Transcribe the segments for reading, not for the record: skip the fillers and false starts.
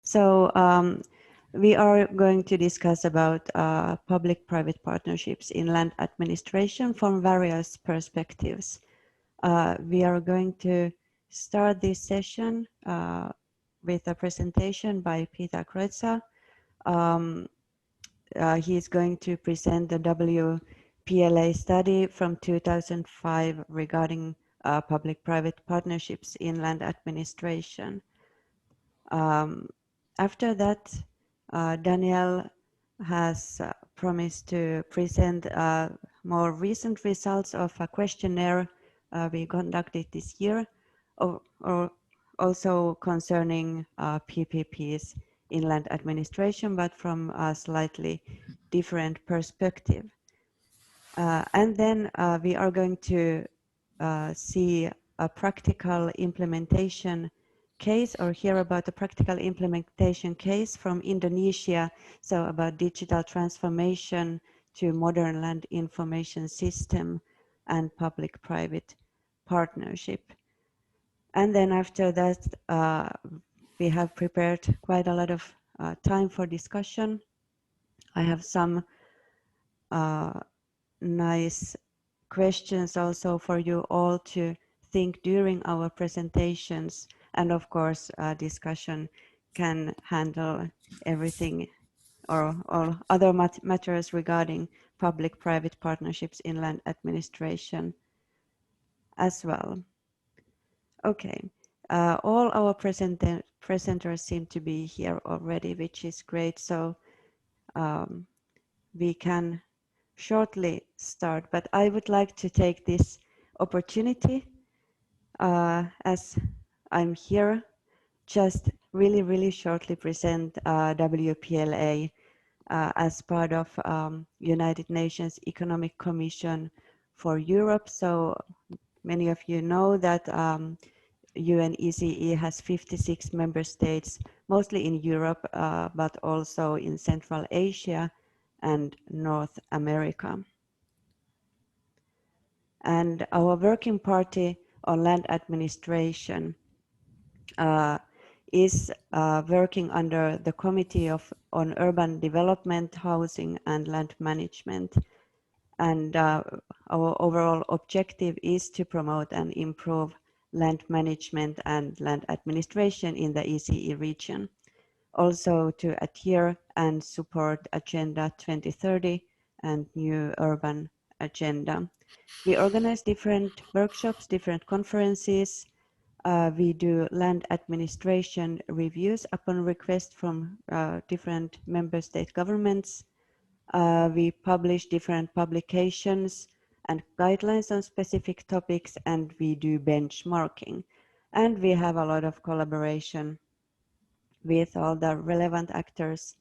So we are going to discuss about public-private partnerships in land administration from various perspectives. We are going to start this session with a presentation by Peter Creuzer. He is going to present the WPLA study from 2005 regarding public-private partnerships in land administration. After that, Daniel has promised to present more recent results of a questionnaire we conducted this year, or also concerning PPPs in land administration, but from a slightly different perspective. And then we are going to see a practical implementation case, or hear about the practical implementation case from Indonesia, so about digital transformation to modern land information system and public-private partnership. And then after that, we have prepared quite a lot of time for discussion. I have some nice questions also for you all to think during our presentations, and of course discussion can handle everything or all other matters regarding public-private partnerships in land administration as well. Okay, all our presenters seem to be here already, which is great, so we can shortly start, but I would like to take this opportunity as I'm here, just really shortly present WPLA as part of United Nations Economic Commission for Europe. So many of you know that UNECE has 56 member states, mostly in Europe, but also in Central Asia and North America. And our working party on land administration is working under the Committee on Urban Development, Housing and Land Management. And our overall objective is to promote and improve land management and land administration in the ECE region. Also to adhere and support Agenda 2030 and new urban agenda. We organize different workshops, different conferences. We do land administration reviews upon request from different member state governments. We publish different publications and guidelines on specific topics, and we do benchmarking. And we have a lot of collaboration with all the relevant actors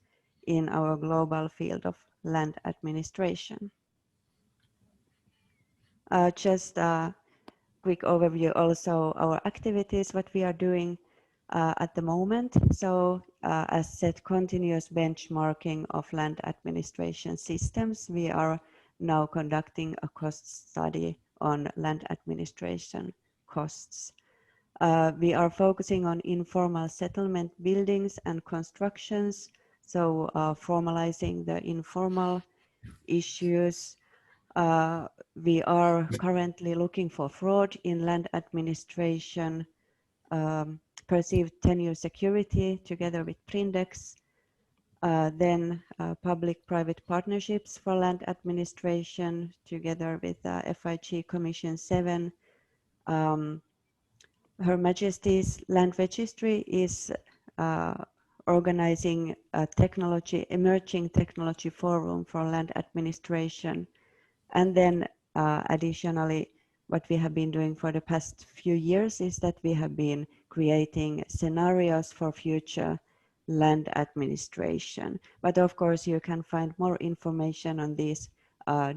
in our global field of land administration. Just a quick overview also our activities, what we are doing at the moment. So as said, continuous benchmarking of land administration systems. We are now conducting a cost study on land administration costs. We are focusing on informal settlement buildings and constructions, so formalizing the informal issues. We are currently looking for fraud in land administration, perceived tenure security together with Prindex, then public-private partnerships for land administration together with FIG Commission 7. Her Majesty's Land Registry is organizing a emerging technology forum for land administration. And then additionally, what we have been doing for the past few years is that we have been creating scenarios for future land administration. But of course, you can find more information on this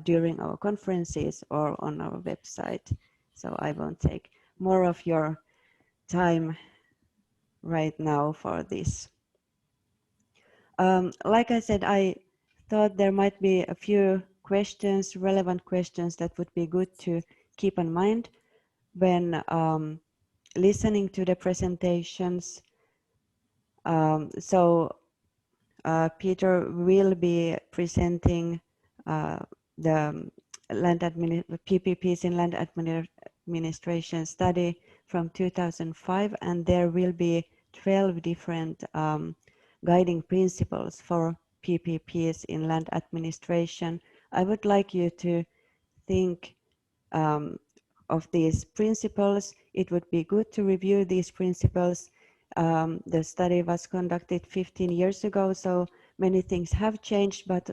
during our conferences or on our website. So I won't take more of your time right now for this. Like I said, I thought there might be a few questions, relevant questions that would be good to keep in mind when listening to the presentations. So Peter will be presenting the PPPs in land administration study from 2005, and there will be 12 different guiding principles for PPPs in land administration. I would like you to think of these principles. It would be good to review these principles. The study was conducted 15 years ago, so many things have changed, but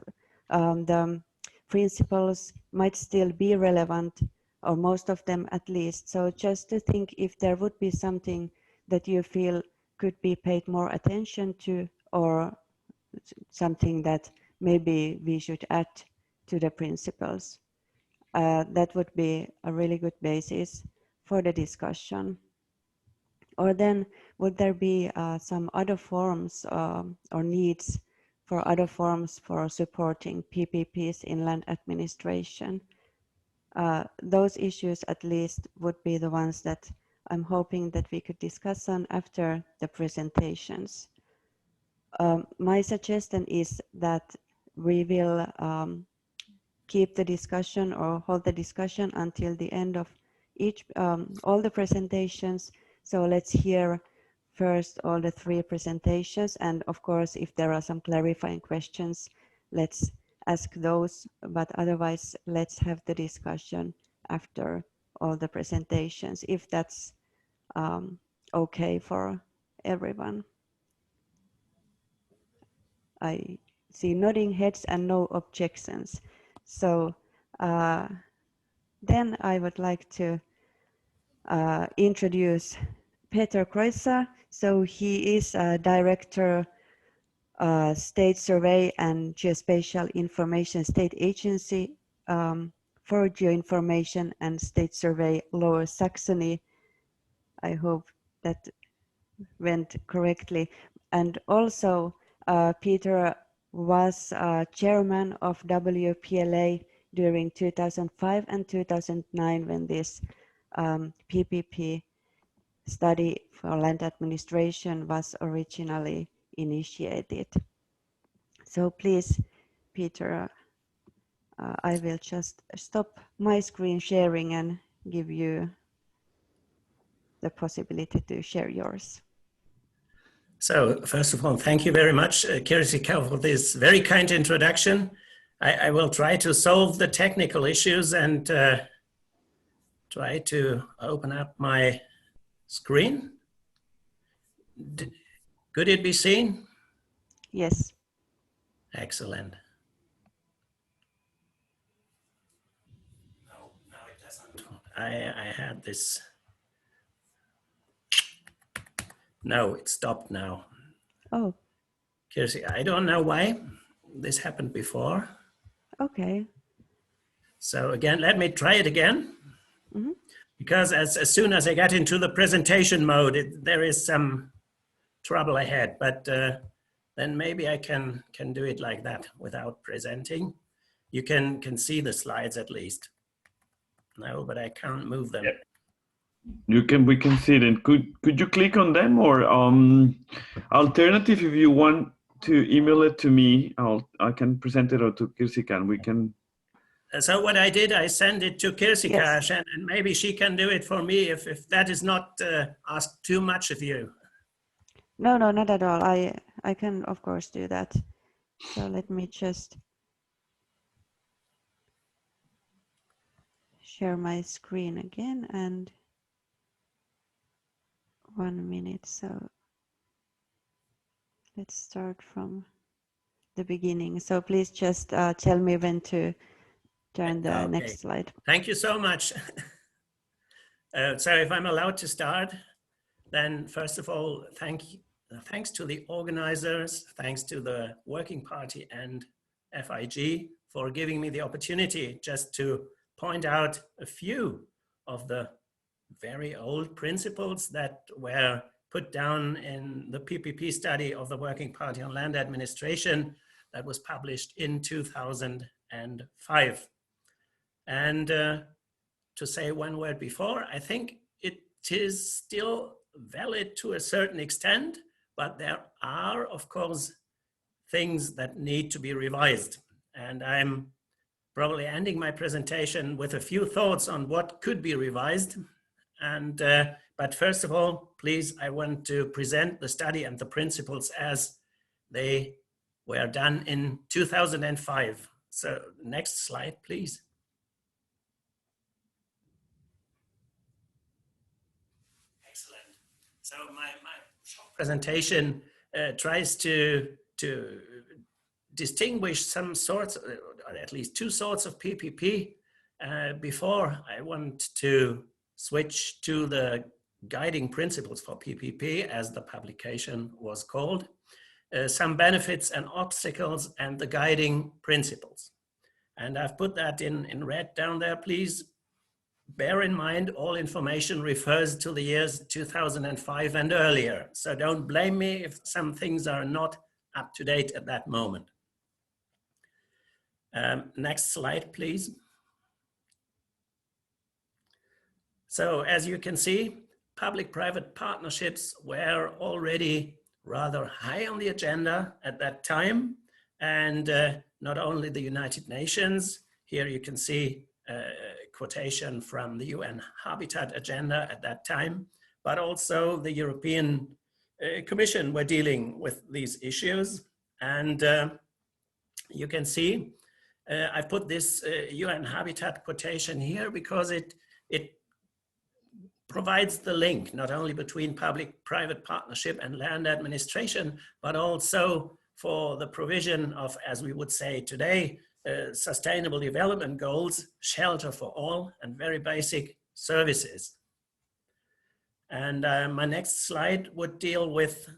the principles might still be relevant, or most of them at least. So just to think if there would be something that you feel could be paid more attention to, or something that maybe we should add to the principles. That would be a really good basis for the discussion. Or then would there be some other forms or needs for other forms for supporting PPPs in land administration? Those issues at least would be the ones that I'm hoping that we could discuss on after the presentations. My suggestion is that we will keep the discussion or hold the discussion until the end of all the presentations. So let's hear first all the three presentations, and of course if there are some clarifying questions, let's ask those, but otherwise let's have the discussion after all the presentations, if that's okay for everyone. I see nodding heads and no objections. So then I would like to introduce Peter Creuzer. So he is a Director, State Survey and Geospatial Information State Agency for Geoinformation and State Survey Lower Saxony. I hope that went correctly. And also Peter was chairman of WPLA during 2005 and 2009 when this PPP study for land administration was originally initiated. So please, Peter, I will just stop my screen sharing and give you the possibility to share yours. So first of all, thank you very much, Kirsikka, for this very kind introduction. I will try to solve the technical issues and try to open up my screen. Could it be seen? Yes. Excellent. No, it doesn't. I had this. No, it stopped now. Oh. Kirsikka, I don't know why this happened before. Okay. So again, let me try it again. Mm-hmm. Because as soon as I get into the presentation mode, there is some trouble ahead, but then maybe I can do it like that without presenting. You can see the slides at least. No, but I can't move them. Yep. We can see them. Could you click on them, or alternative, if you want to email it to me, I can present it to Kirsikka and we can. So what I did, I sent it to Kirsikka, yes. And maybe she can do it for me if that is not asked too much of you. No, not at all. I can of course do that. So let me just share my screen again, and 1 minute. So let's start from the beginning. So please just tell me when to turn the next slide. Thank you so much. So if I'm allowed to start, then first of all, thanks to the organizers, thanks to the Working Party and FIG for giving me the opportunity just to point out a few of the very old principles that were put down in the PPP study of the Working Party on Land Administration that was published in 2005. And to say one word before, I think it is still valid to a certain extent, but there are, of course, things that need to be revised. And I'm probably ending my presentation with a few thoughts on what could be revised. And, but first of all, please, I want to present the study and the principles as they were done in 2005. So next slide, please. Excellent. So my short presentation tries to distinguish some sorts, or at least two sorts of PPP. Before I want to switch to the guiding principles for PPP, as the publication was called, some benefits and obstacles and the guiding principles. And I've put that in red down there, please. Bear in mind, all information refers to the years 2005 and earlier. So don't blame me if some things are not up to date at that moment. Next slide, please. So as you can see, public-private partnerships were already rather high on the agenda at that time. And not only the United Nations, here you can see a quotation from the UN Habitat Agenda at that time, but also the European Commission were dealing with these issues. And you can see, I've put this UN Habitat quotation here because it provides the link not only between public-private partnership and land administration, but also for the provision of, as we would say today, sustainable development goals, shelter for all, and very basic services. And my next slide would deal with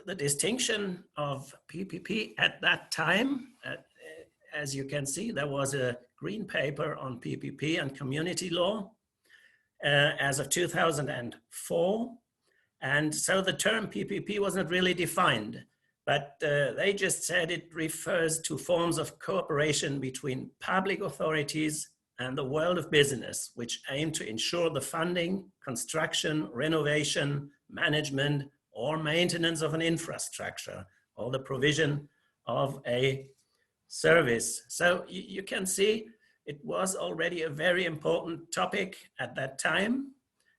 the distinction of PPP at that time. As you can see, there was a green paper on PPP and community law as of 2004. And so the term PPP was not really defined, but they just said it refers to forms of cooperation between public authorities and the world of business, which aim to ensure the funding, construction, renovation, management, or maintenance of an infrastructure, or the provision of a service. So you can see it was already a very important topic at that time.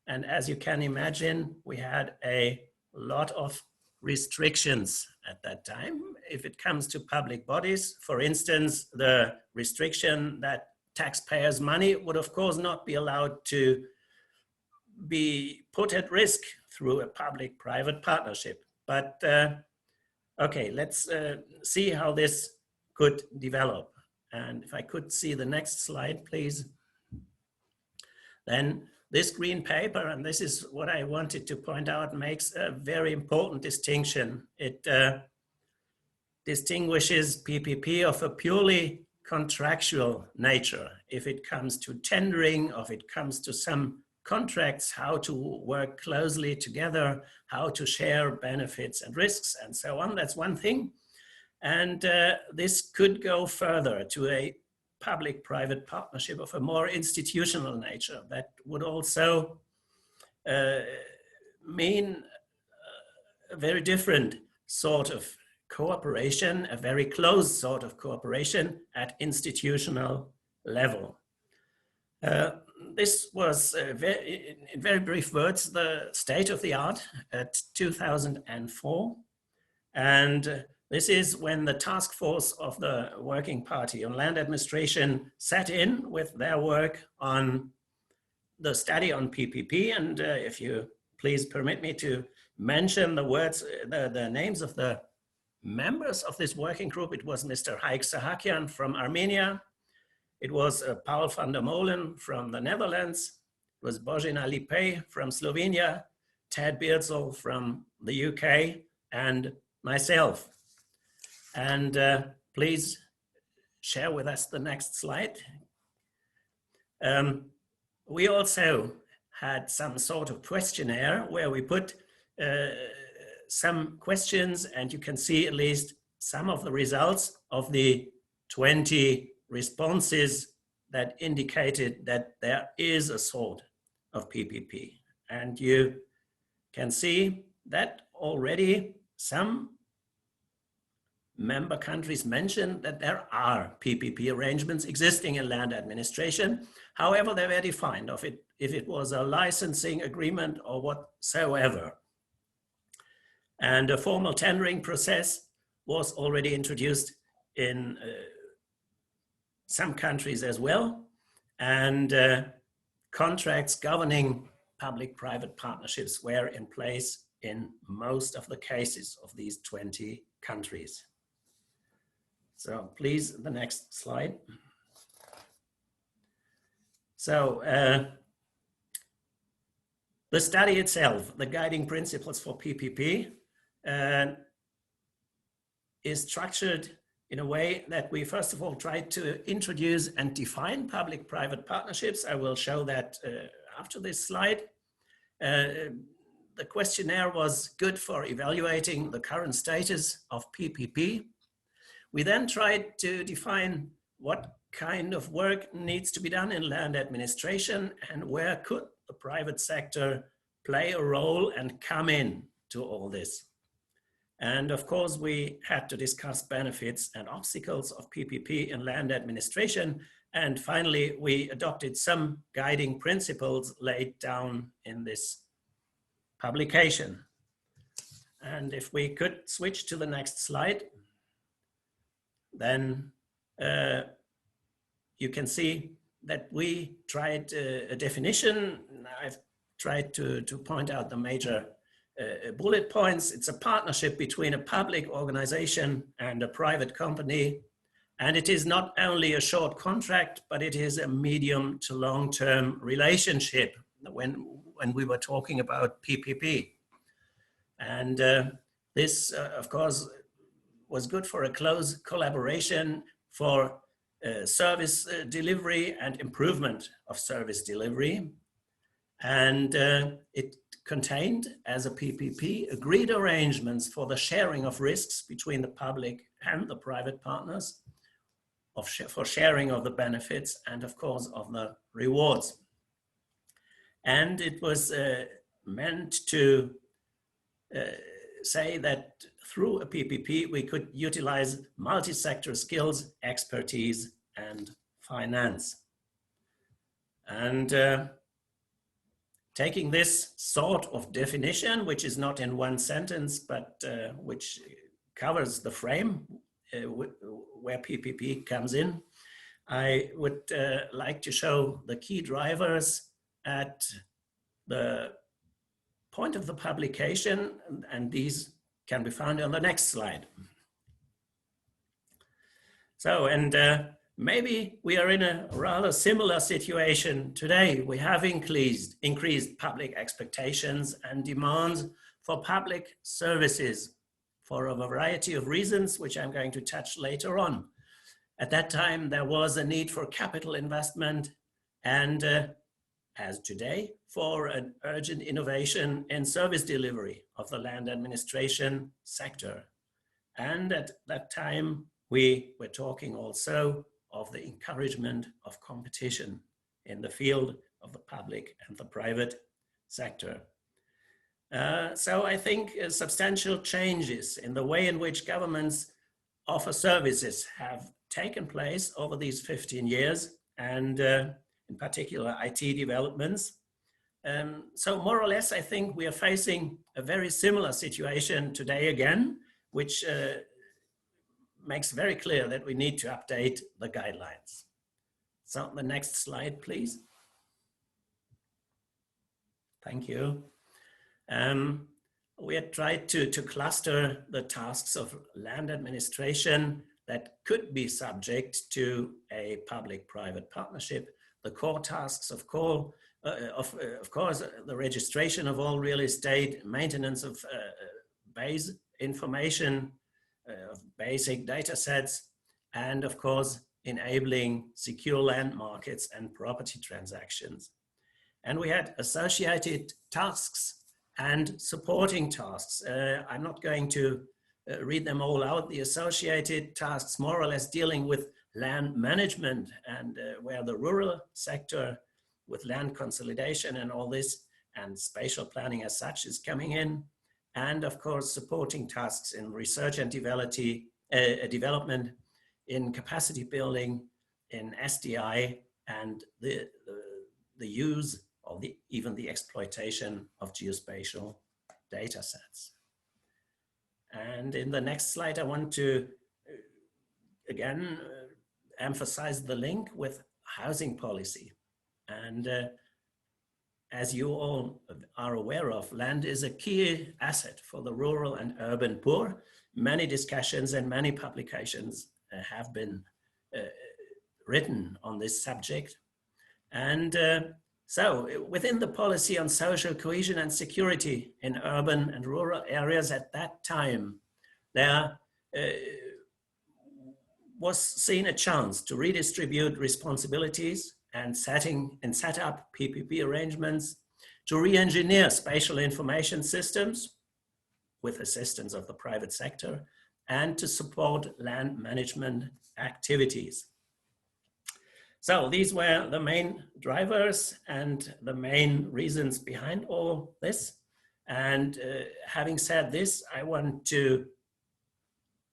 And as you can imagine, we had a lot of restrictions at that time. If it comes to public bodies, for instance, the restriction that taxpayers' money would of course not be allowed to be put at risk through a public-private partnership. But okay, let's see how this could develop. And if I could see the next slide, please. Then this green paper, and this is what I wanted to point out, makes a very important distinction. It distinguishes PPP of a purely contractual nature. If it comes to tendering, or if it comes to some contracts, how to work closely together, how to share benefits and risks and so on, that's one thing. And this could go further to a public-private partnership of a more institutional nature that would also mean a very different sort of cooperation, a very close sort of cooperation at institutional level. This was, in very brief words, the state of the art at 2004. And this is when the task force of the Working Party on Land Administration sat in with their work on the study on PPP. And if you please permit me to mention the words, the names of the members of this working group, it was Mr. Haik Sahakian from Armenia. It was Paul van der Molen from the Netherlands. It was Božena Lipej from Slovenia, Ted Beardsall from the UK, and myself. And please share with us the next slide. We also had some sort of questionnaire where we put some questions, and you can see at least some of the results of the 20 responses that indicated that there is a sort of PPP. And you can see that already some member countries mentioned that there are PPP arrangements existing in land administration. However, they were defined of it, if it was a licensing agreement or whatsoever. And a formal tendering process was already introduced in some countries as well. And contracts governing public-private partnerships were in place in most of the cases of these 20 countries. So please, the next slide. So the study itself, the guiding principles for PPP, is structured in a way that we first of all tried to introduce and define public-private partnerships. I will show that after this slide. The questionnaire was good for evaluating the current status of PPP. We then tried to define what kind of work needs to be done in land administration and where could the private sector play a role and come in to all this. And of course, we had to discuss benefits and obstacles of PPP in land administration. And finally, we adopted some guiding principles laid down in this publication. And if we could switch to the next slide, then you can see that we tried a definition. I've tried to point out the major bullet points. It's a partnership between a public organization and a private company. And it is not only a short contract, but it is a medium to long-term relationship when we were talking about PPP. And this, of course, was good for a close collaboration for service delivery and improvement of service delivery. And it contained, as a PPP, agreed arrangements for the sharing of risks between the public and the private partners, for sharing of the benefits and, of course, of the rewards. And it was meant to say that through a PPP, we could utilize multi-sector skills, expertise, and finance. And taking this sort of definition, which is not in one sentence, but which covers the frame where PPP comes in, I would like to show the key drivers at the point of the publication, and these can be found on the next slide. So, and maybe we are in a rather similar situation today. We have increased public expectations and demands for public services for a variety of reasons, which I'm going to touch later on. At that time, there was a need for capital investment and as today, for an urgent innovation in service delivery of the land administration sector. And at that time, we were talking also of the encouragement of competition in the field of the public and the private sector. So I think substantial changes in the way in which governments offer services have taken place over these 15 years, and in particular IT developments. So more or less, I think we are facing a very similar situation today again, which makes very clear that we need to update the guidelines. So the next slide, please. Thank you. We had tried to cluster the tasks of land administration that could be subject to a public-private partnership. The core tasks, of course, the registration of all real estate, maintenance of base information, of basic data sets, and of course, enabling secure land markets and property transactions. And we had associated tasks and supporting tasks. I'm not going to read them all out. The associated tasks more or less dealing with land management and where the rural sector with land consolidation and all this and spatial planning as such is coming in. and of course supporting tasks in research and development, in capacity building, in SDI, and the use or even the exploitation of geospatial data sets. And in the next slide, I want to again emphasize the link with housing policy. And as you all are aware of, land is a key asset for the rural and urban poor. Many discussions and many publications have been written on this subject. And so within the policy on social cohesion and security in urban and rural areas at that time, there was seen a chance to redistribute responsibilities and set up PPP arrangements to re-engineer spatial information systems with assistance of the private sector and to support land management activities. So these were the main drivers and the main reasons behind all this. And having said this, I want to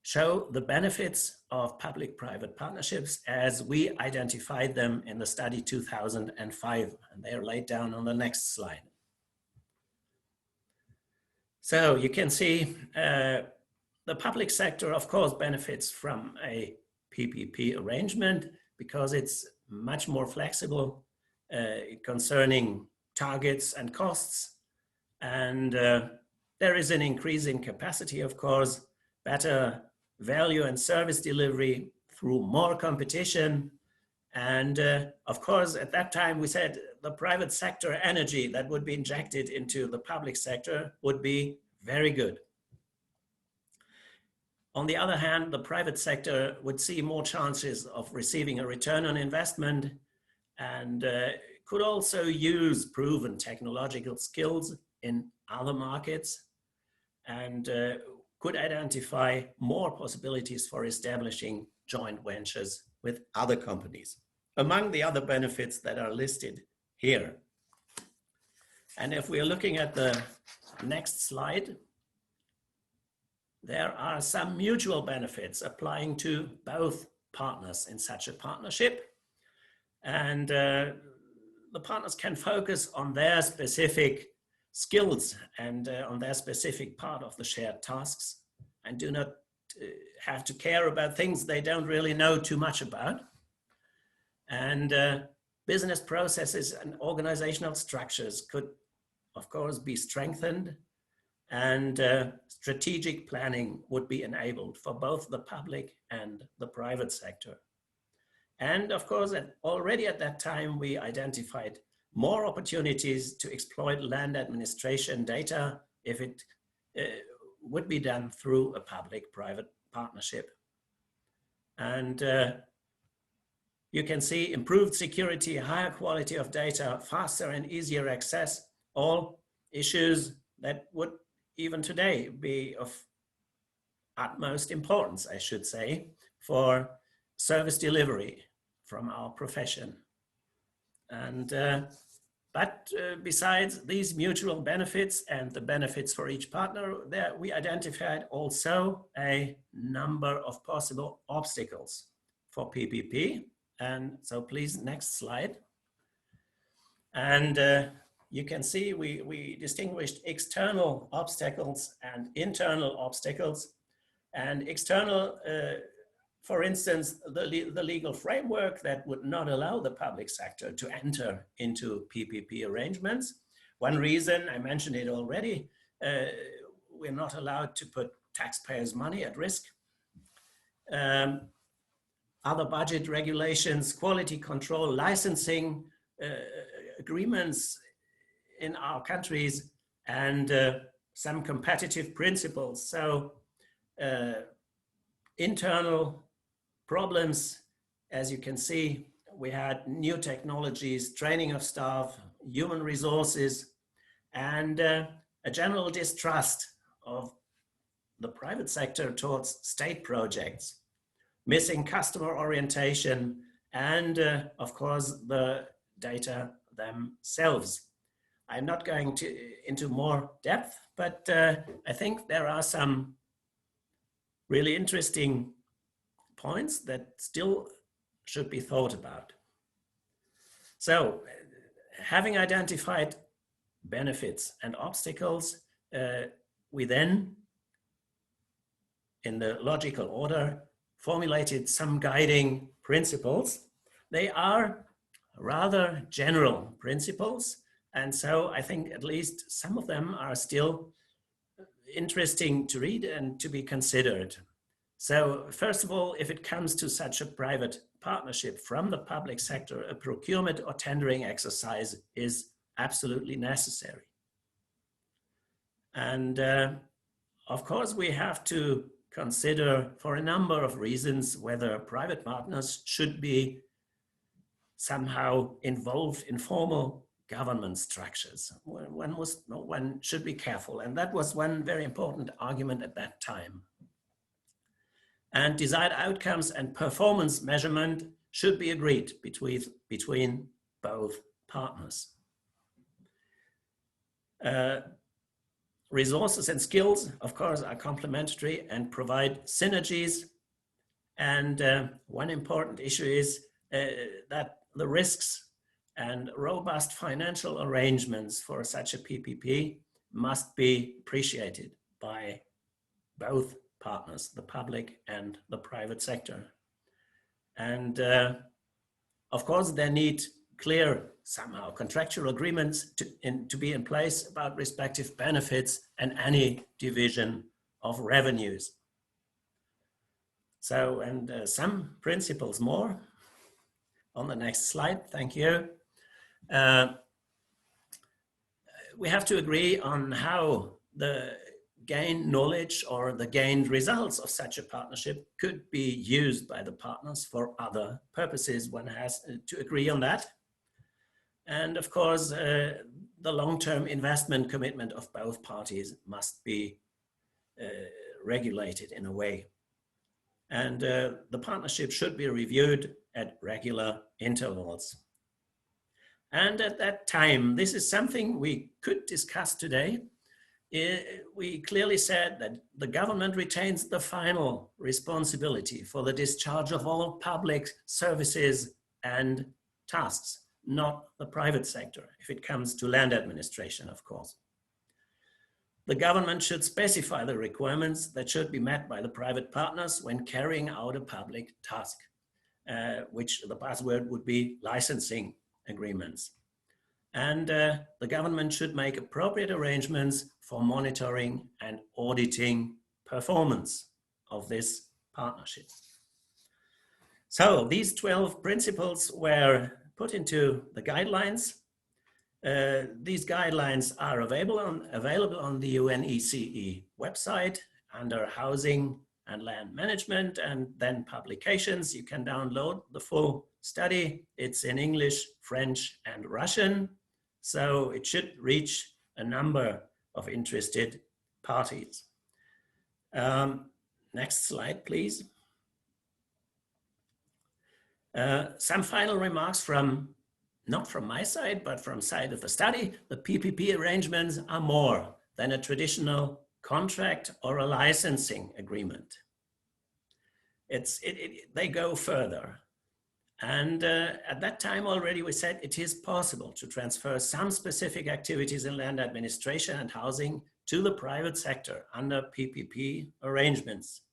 show the benefits of public-private partnerships as we identified them in the study 2005, and they are laid down on the next slide. So you can see the public sector, of course, benefits from a PPP arrangement because it's much more flexible concerning targets and costs. And there is an increase in capacity, of course, better value and service delivery through more competition. And of course, at that time, we said the private sector energy that would be injected into the public sector would be very good. On the other hand, the private sector would see more chances of receiving a return on investment and could also use proven technological skills in other markets and could identify more possibilities for establishing joint ventures with other companies, among the other benefits that are listed here. And if we are looking at the next slide, there are some mutual benefits applying to both partners in such a partnership. And the partners can focus on their specific skills and on their specific part of the shared tasks and do not have to care about things they don't really know too much about. And business processes and organizational structures could, of course, be strengthened, and strategic planning would be enabled for both the public and the private sector. And of course, already at that time, we identified more opportunities to exploit land administration data if it would be done through a public-private partnership. And you can see improved security, higher quality of data, faster and easier access, all issues that would even today be of utmost importance, I should say, for service delivery from our profession. And but besides these mutual benefits and the benefits for each partner, there we identified also a number of possible obstacles for PPP. And so please, next slide. And you can see we distinguished external obstacles and internal obstacles. And external, for instance, the legal framework that would not allow the public sector to enter into PPP arrangements. One reason, I mentioned it already, we're not allowed to put taxpayers' money at risk. Other budget regulations, quality control, licensing agreements in our countries, and some competitive principles. So internal problems, as you can see, we had new technologies, training of staff, human resources, and a general distrust of the private sector towards state projects, missing customer orientation, and of course the data themselves. I'm not going into more depth, but I think there are some really interesting points that still should be thought about. So, having identified benefits and obstacles, we then, in the logical order, formulated some guiding principles. They are rather general principles, and so I think at least some of them are still interesting to read and to be considered. So first of all, if it comes to such a private partnership from the public sector, a procurement or tendering exercise is absolutely necessary. And of course, we have to consider for a number of reasons whether private partners should be somehow involved in formal government structures. One should be careful, and that was one very important argument at that time. And desired outcomes and performance measurement should be agreed between both partners. Resources and skills, of course, are complementary and provide synergies. And one important issue is that the risks and robust financial arrangements for such a PPP must be appreciated by both partners, the public and the private sector. And of course, there need clear, somehow, contractual agreements to be in place about respective benefits and any division of revenues. So, and some principles more on the next slide, thank you. We have to agree on how the gained knowledge or the gained results of such a partnership could be used by the partners for other purposes. One has to agree on that. And of course, the long-term investment commitment of both parties must be regulated in a way. And the partnership should be reviewed at regular intervals. And at that time, this is something we could discuss today. We clearly said that the government retains the final responsibility for the discharge of all public services and tasks, not the private sector, if it comes to land administration, of course. The government should specify the requirements that should be met by the private partners when carrying out a public task, which the buzzword would be licensing agreements. And the government should make appropriate arrangements for monitoring and auditing performance of this partnership. So these 12 principles were put into the guidelines. These guidelines are available on the UNECE website under Housing and Land Management, and then publications. You can download the full study. It's in English, French, and Russian. So it should reach a number of interested parties. Next slide, please. Some final remarks not from my side, but from side of the study. The PPP arrangements are more than a traditional contract or a licensing agreement. They go further. And at that time already we said it is possible to transfer some specific activities in land administration and housing to the private sector under PPP arrangements.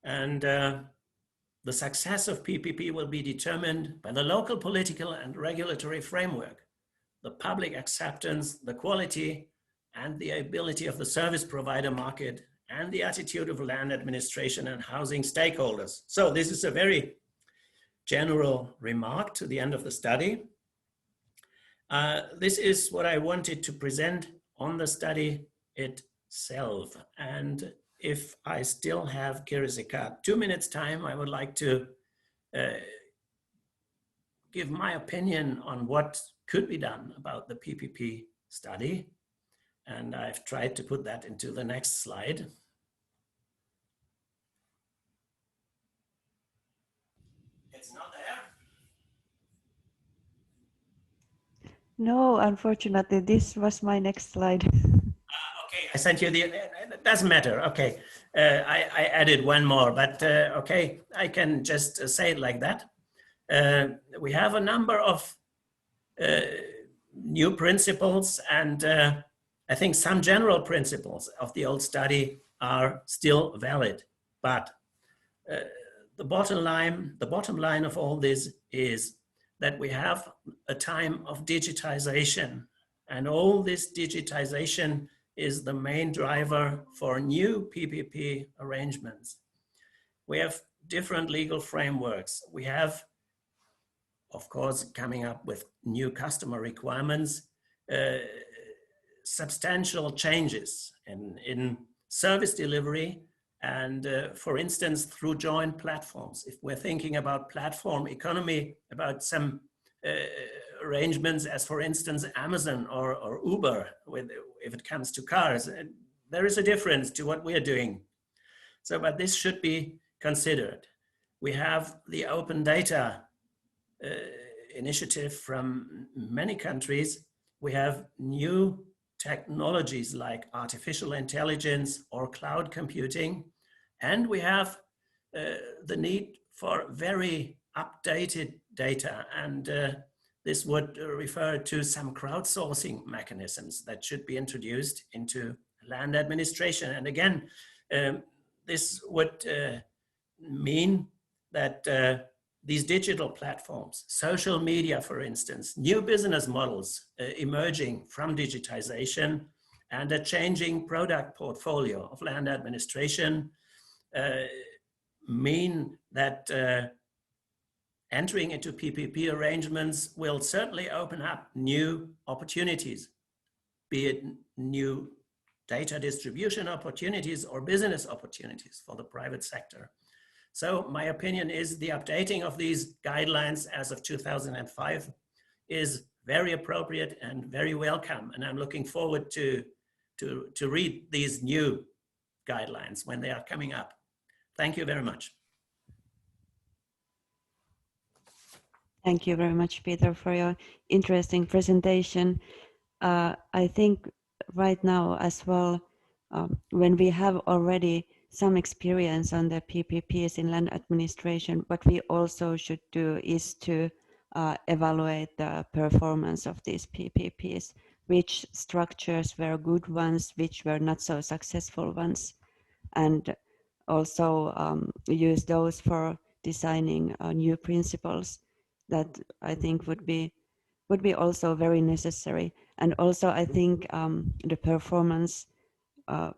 And the success of PPP will be determined by the local political and regulatory framework, the public acceptance, the quality, and the ability of the service provider market, and the attitude of land administration and housing stakeholders. So this is a very general remark to the end of the study. This is what I wanted to present on the study itself. And if I still have Kirsikka 2 minutes time, I would like to give my opinion on what could be done about the PPP study. And I've tried to put that into the next slide. It's not there. No, unfortunately, this was my next slide. Okay, I sent you the, it doesn't matter. Okay, I added one more, but okay, I can just say it like that. We have a number of new principles, and I think some general principles of the old study are still valid. But the bottom line of all this is that we have a time of digitization, and all this digitization is the main driver for new PPP arrangements. We have different legal frameworks. We have, of course, coming up with new customer requirements, substantial changes in service delivery, and for instance, through joint platforms. If we're thinking about platform economy, about some arrangements as, for instance, Amazon or Uber, if it comes to cars, there is a difference to what we're doing. So, but this should be considered. We have the open data initiative from many countries. We have new technologies like artificial intelligence or cloud computing, and we have the need for very updated data, and this would refer to some crowdsourcing mechanisms that should be introduced into land administration. And again, this would mean that these digital platforms, social media, for instance, new business models emerging from digitization, and a changing product portfolio of land administration mean that entering into PPP arrangements will certainly open up new opportunities, be it new data distribution opportunities or business opportunities for the private sector. So my opinion is the updating of these guidelines as of 2005 is very appropriate and very welcome. And I'm looking forward to read these new guidelines when they are coming up. Thank you very much. Thank you very much, Peter, for your interesting presentation. I think right now as well, when we have already some experience on the PPPs in land administration, what we also should do is to evaluate the performance of these PPPs, which structures were good ones, which were not so successful ones, and also use those for designing new principles that I think would be also very necessary. And also I think the performance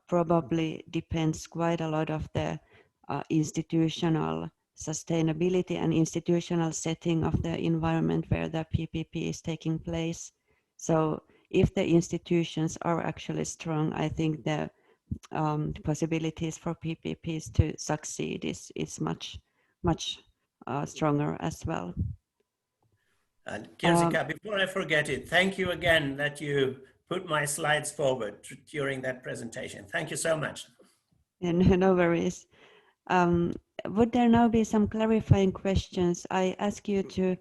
probably depends quite a lot of the institutional sustainability and institutional setting of the environment where the PPP is taking place. So if the institutions are actually strong, I think the possibilities for PPPs to succeed is much stronger as well. And Kirsikka, before I forget it, thank you again that you put my slides forward during that presentation. Thank you so much. No worries. Would there now be some clarifying questions? I ask you to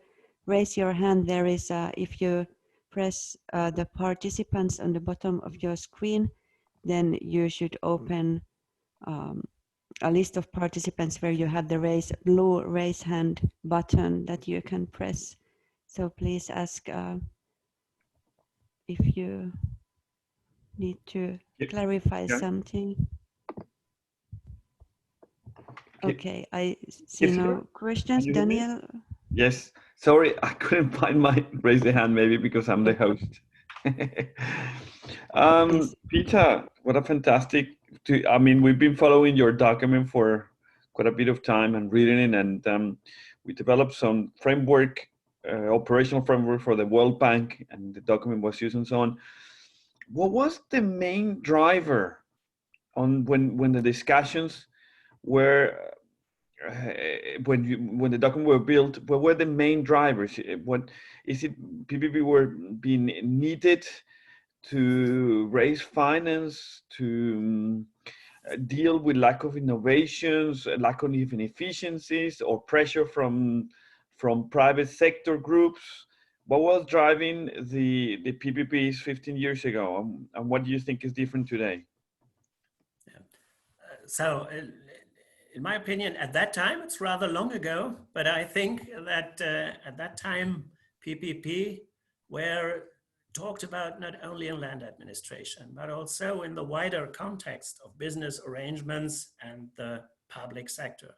raise your hand. There is, if you press the participants on the bottom of your screen, then you should open a list of participants where you have the blue raise hand button that you can press. So please ask if you need to clarify something. Okay, I see no questions. Daniel? Yes, sorry, I couldn't find my raise the hand, maybe because I'm the host. Peter, what a fantastic, I mean, we've been following your document for quite a bit of time and reading it, and we developed some framework, operational framework for the World Bank, and the document was used and so on. What was the main driver on when the discussions were when the document were built? What were the main drivers? What is it? PPP were being needed to raise finance, to deal with lack of innovations, lack of even efficiencies, or pressure from private sector groups? what was driving the PPPs 15 years ago, and what do you think is different today? So, in my opinion, at that time, it's rather long ago, but I think that at that time, PPP were talked about not only in land administration, but also in the wider context of business arrangements and the public sector.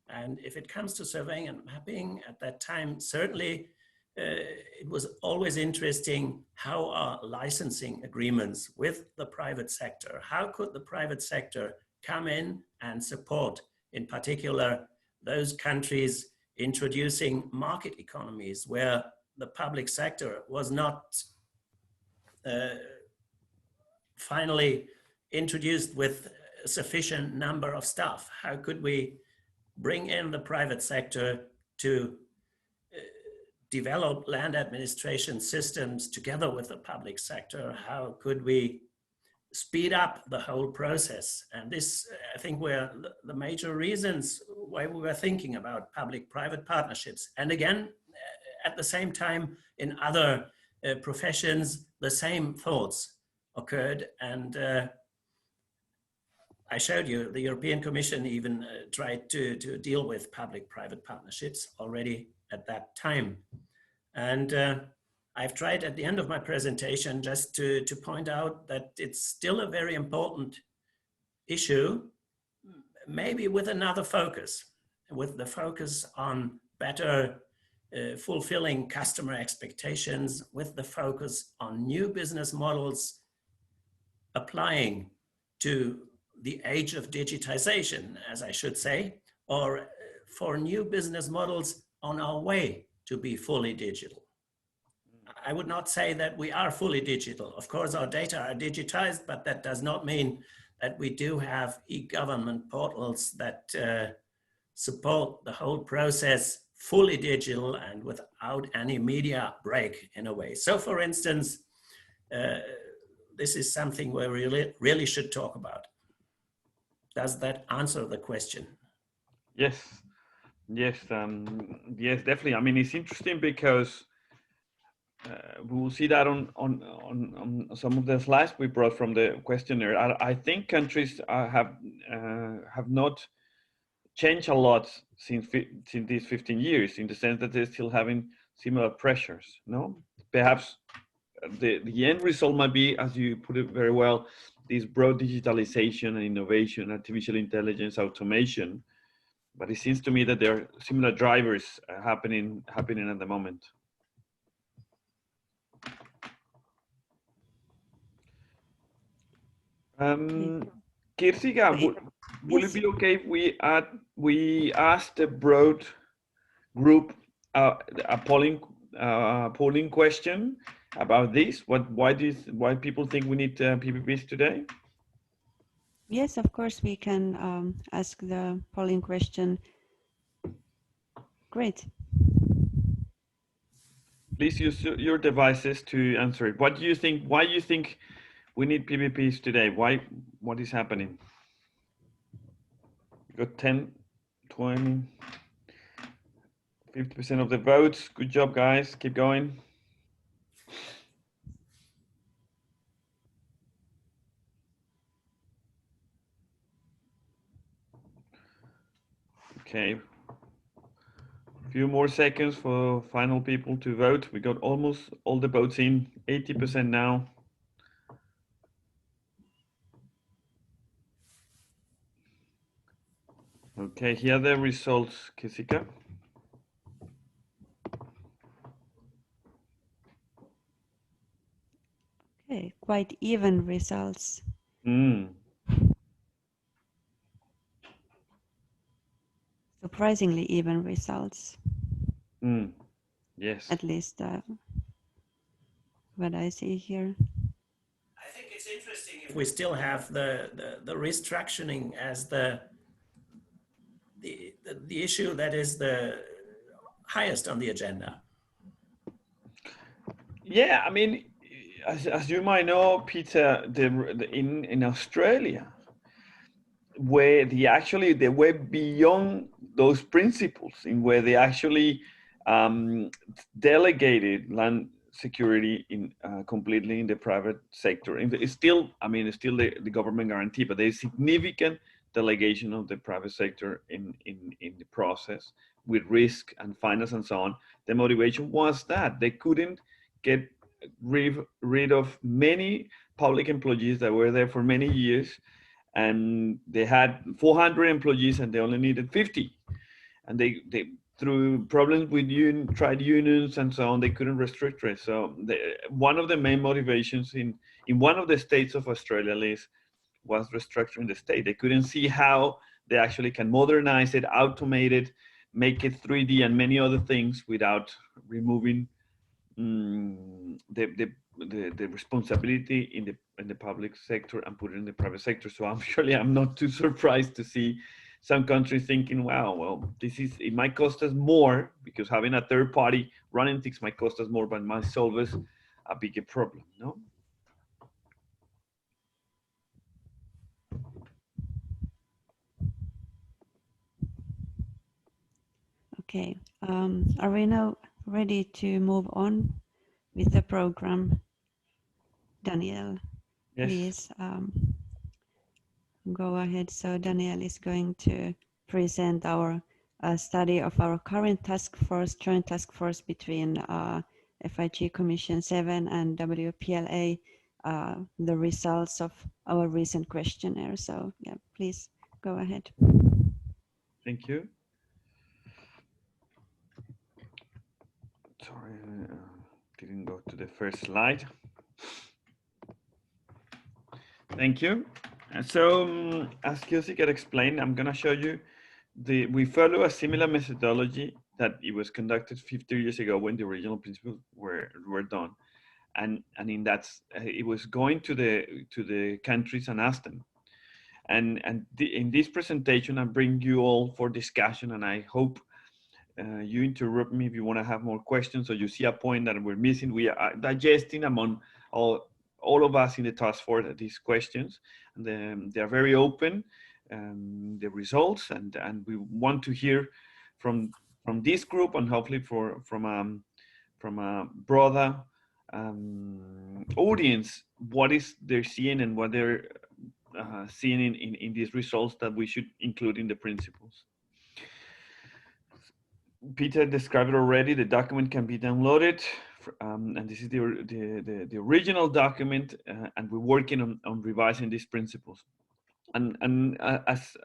And if it comes to surveying and mapping at that time, certainly it was always interesting how are licensing agreements with the private sector? How could the private sector come in and support, in particular, those countries introducing market economies where the public sector was not finally introduced with a sufficient number of staff? How could we bring in the private sector to develop land administration systems together with the public sector? How could we speed up the whole process? And this, I think, were the major reasons why we were thinking about public-private partnerships. And again, at the same time, in other professions, the same thoughts occurred. And I showed you the European Commission even tried to deal with public-private partnerships already at that time. And I've tried at the end of my presentation just to point out that it's still a very important issue, maybe with another focus, with the focus on better fulfilling customer expectations, with the focus on new business models applying to the age of digitization, as I should say, or for new business models on our way to be fully digital. I would not say that we are fully digital. Of course, our data are digitized, but that does not mean that we do have e-government portals that support the whole process fully digital and without any media break in a way. So for instance, this is something we really should talk about. Does that answer the question? Yes, yes, yes, definitely. I mean, it's interesting because we will see that on some of the slides we brought from the questionnaire. I think countries have not changed a lot since these 15 years, in the sense that they're still having similar pressures. No, perhaps the end result might be, as you put it very well, this broad digitalization and innovation, artificial intelligence, automation. But it seems to me that there are similar drivers happening at the moment. Kirsikka, would it be okay if we asked the broad group a polling question about this? Why people think we need PPPs today? Yes, of course, we can ask the polling question. Great. Please use your devices to answer it. What do you think? Why do you think we need PPPs today? Why? What is happening? We got 10, 20, 50% of the votes. Good job, guys. Keep going. Okay. A few more seconds for final people to vote. We got almost all the votes in, 80% now. Okay, here are the results, Kirsikka. Okay, quite even results. Surprisingly even results. Yes. At least what I see here. I think it's interesting if we still have the restructuring as the issue that is the highest on the agenda. Yeah, I mean, as you might know, Peter, in Australia, where they went beyond those principles, in where they actually delegated land security in completely in the private sector. And it's still, I mean, it's still the government guarantee, but there's significant delegation of the private sector in the process with risk and finance and so on. The motivation was that they couldn't get rid of many public employees that were there for many years, and they had 400 employees and they only needed 50, and they through problems with trade unions and so on, they couldn't restrict it. So one of the main motivations in one of the states of Australia, at least, was restructuring the state. They couldn't see how they actually can modernize it, automate it, make it 3D and many other things without removing the responsibility in the public sector and put it in the private sector. So I'm not too surprised to see some countries thinking, wow, well, it might cost us more because having a third party running things might cost us more, but might solve us a bigger problem, no? Okay, are we now ready to move on with the program? Daniel, Yes. please go ahead. So Daniel is going to present our study of our current task force, joint task force between FIG Commission 7 and WPLA, the results of our recent questionnaire. So yeah, please go ahead. Thank you. Sorry, didn't go to the first slide. Thank you. So as Kirsikka explained, I'm going to show you we follow a similar methodology that it was conducted 50 years ago when the original principles were done, and in that it was going to the countries and ask them. And in this presentation, I bring you all for discussion, and I hope you interrupt me if you want to have more questions or you see a point that we're missing. We are digesting among all of us in the task force these questions, and they are very open, the results, and we want to hear from this group and hopefully from a broader audience what is they're seeing and what they're seeing in these results that we should include in the principles. Peter described it already. The document can be downloaded, and this is the original document, and we're working on revising these principles. And as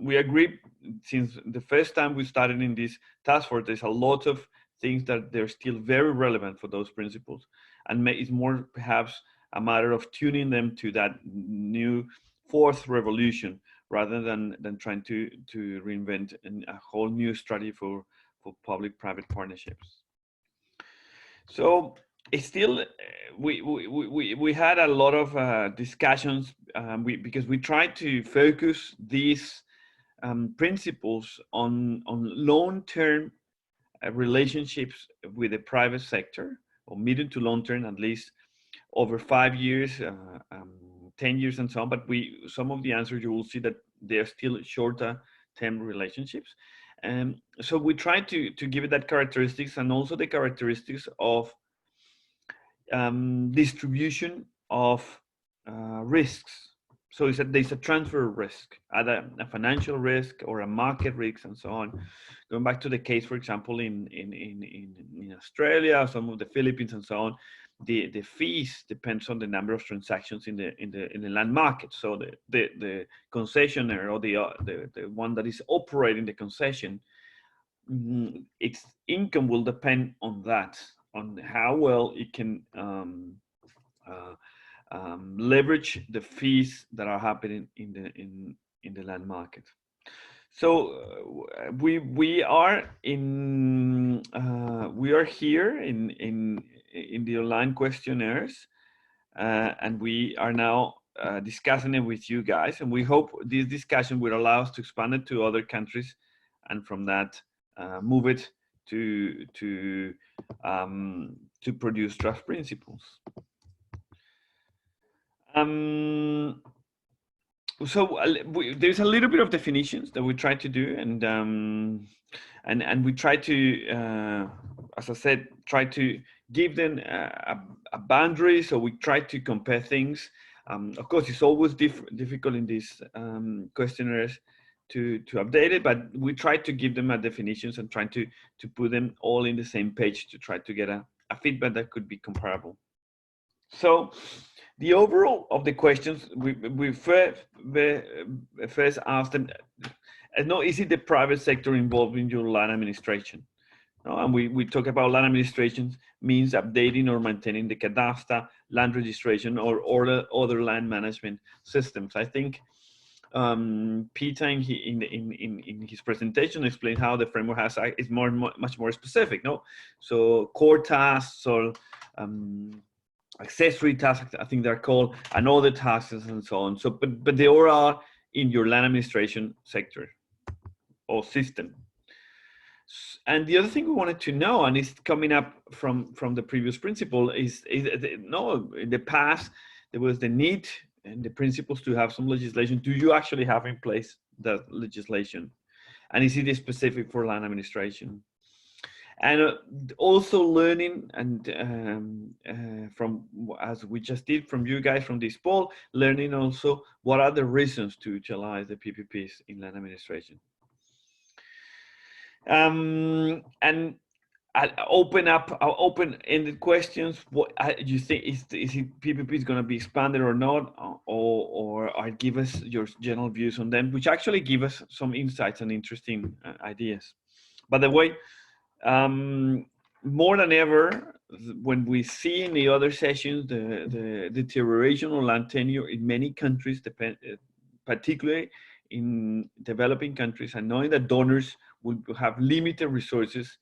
we agree, since the first time we started in this task force, there's a lot of things that they're still very relevant for those principles, and it's more perhaps a matter of tuning them to that new fourth revolution rather than trying to reinvent a whole new strategy for public-private partnerships. So it's still, we had a lot of discussions because we tried to focus these principles on long-term relationships with the private sector, or medium to long-term, at least over 5 years, 10 years and so on. But some of the answers you will see that they're still shorter-term relationships. So we tried to give it that characteristics, and also the characteristics of distribution of risks. So there's a transfer risk, either a financial risk or a market risk, and so on. Going back to the case, for example, in Australia, some of the Philippines, and so on, the fees depends on the number of transactions in the land market. So the concessionaire, or the one that is operating the concession, its income will depend on that, on how well it can leverage the fees that are happening in the land market. So we are here in the online questionnaires, and we are now discussing it with you guys, and we hope this discussion will allow us to expand it to other countries, and from that move it to produce draft principles. So there's a little bit of definitions that we try to do, and we try to, as I said, try to give them a boundary. So we try to compare things. Of course, it's always difficult in these questionnaires to update it, but we try to give them a definitions and try to put them all in the same page to try to get a feedback that could be comparable. So the overall of the questions, we first asked them, no, is it the private sector involved in your land administration? No, and we talk about land administration means updating or maintaining the cadastre, land registration, or other land management systems. I think Peter in his presentation explained how the framework is much more specific. No, so core tasks or accessory tasks, I think they're called, and other tasks and so on. So, but they all are in your land administration sector or system. And the other thing we wanted to know, and it's coming up from the previous principle, is no, in the past there was the need and the principles to have some legislation. Do you actually have in place that legislation? And is it specific for land administration? And also learning, and from, as we just did from you guys from this poll, learning also what are the reasons to utilize the PPPs in land administration. And I'll open-ended questions. What you think, is it PPPs going to be expanded or not, or give us your general views on them, which actually give us some insights and interesting ideas. By the way, more than ever, when we see in the other sessions the deterioration of land tenure in many countries, particularly in developing countries, and knowing that donors will have limited resources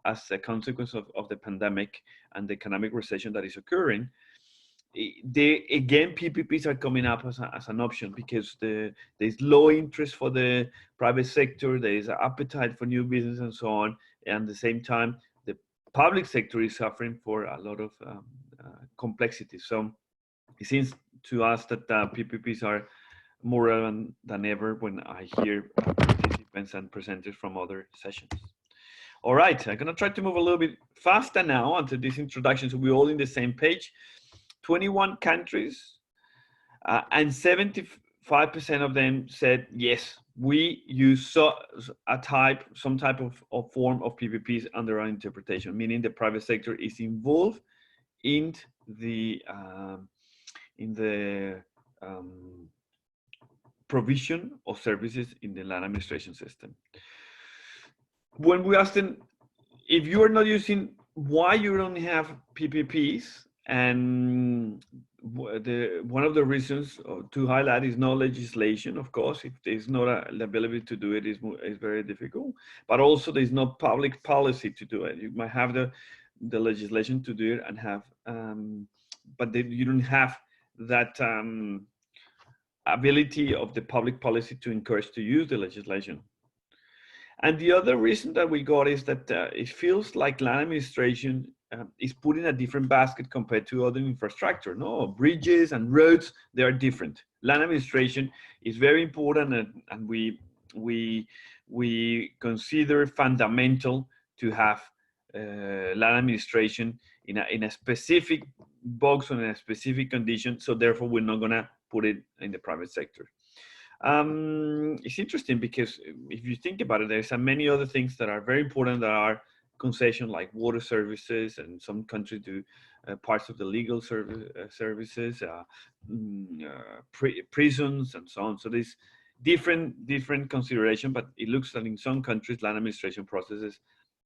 as a consequence of the pandemic and the economic recession that is occurring, again, PPPs are coming up as an option, because there's low interest for the private sector, there is an appetite for new business and so on, and at the same time, the public sector is suffering for a lot of complexity. So it seems to us that PPPs are more relevant than ever when I hear participants and presenters from other sessions. All right, I'm gonna try to move a little bit faster now onto this introduction, so we're all in the same page. 21 countries, and 75% of them said, yes, we use some type of form of PPPs under our interpretation, meaning the private sector is involved in the provision of services in the land administration system. When we ask them, if you are not using, why you don't have PPPs, and one of the reasons to highlight is no legislation. Of course, if there's not the ability to do it, is very difficult. But also, there's no public policy to do it. You might have the legislation to do it and have, but you don't have that ability of the public policy to encourage to use the legislation. And the other reason that we got is that it feels like land administration is put in a different basket compared to other infrastructure. No, bridges and roads, they are different. Land administration is very important, and we consider fundamental to have land administration in a specific box or in a specific condition. So therefore, we're not gonna put it in the private sector. It's interesting because if you think about it, there's many other things that are very important that are concession, like water services, and some countries do parts of the legal services, prisons, and so on. So there's different consideration, but it looks that in some countries, land administration processes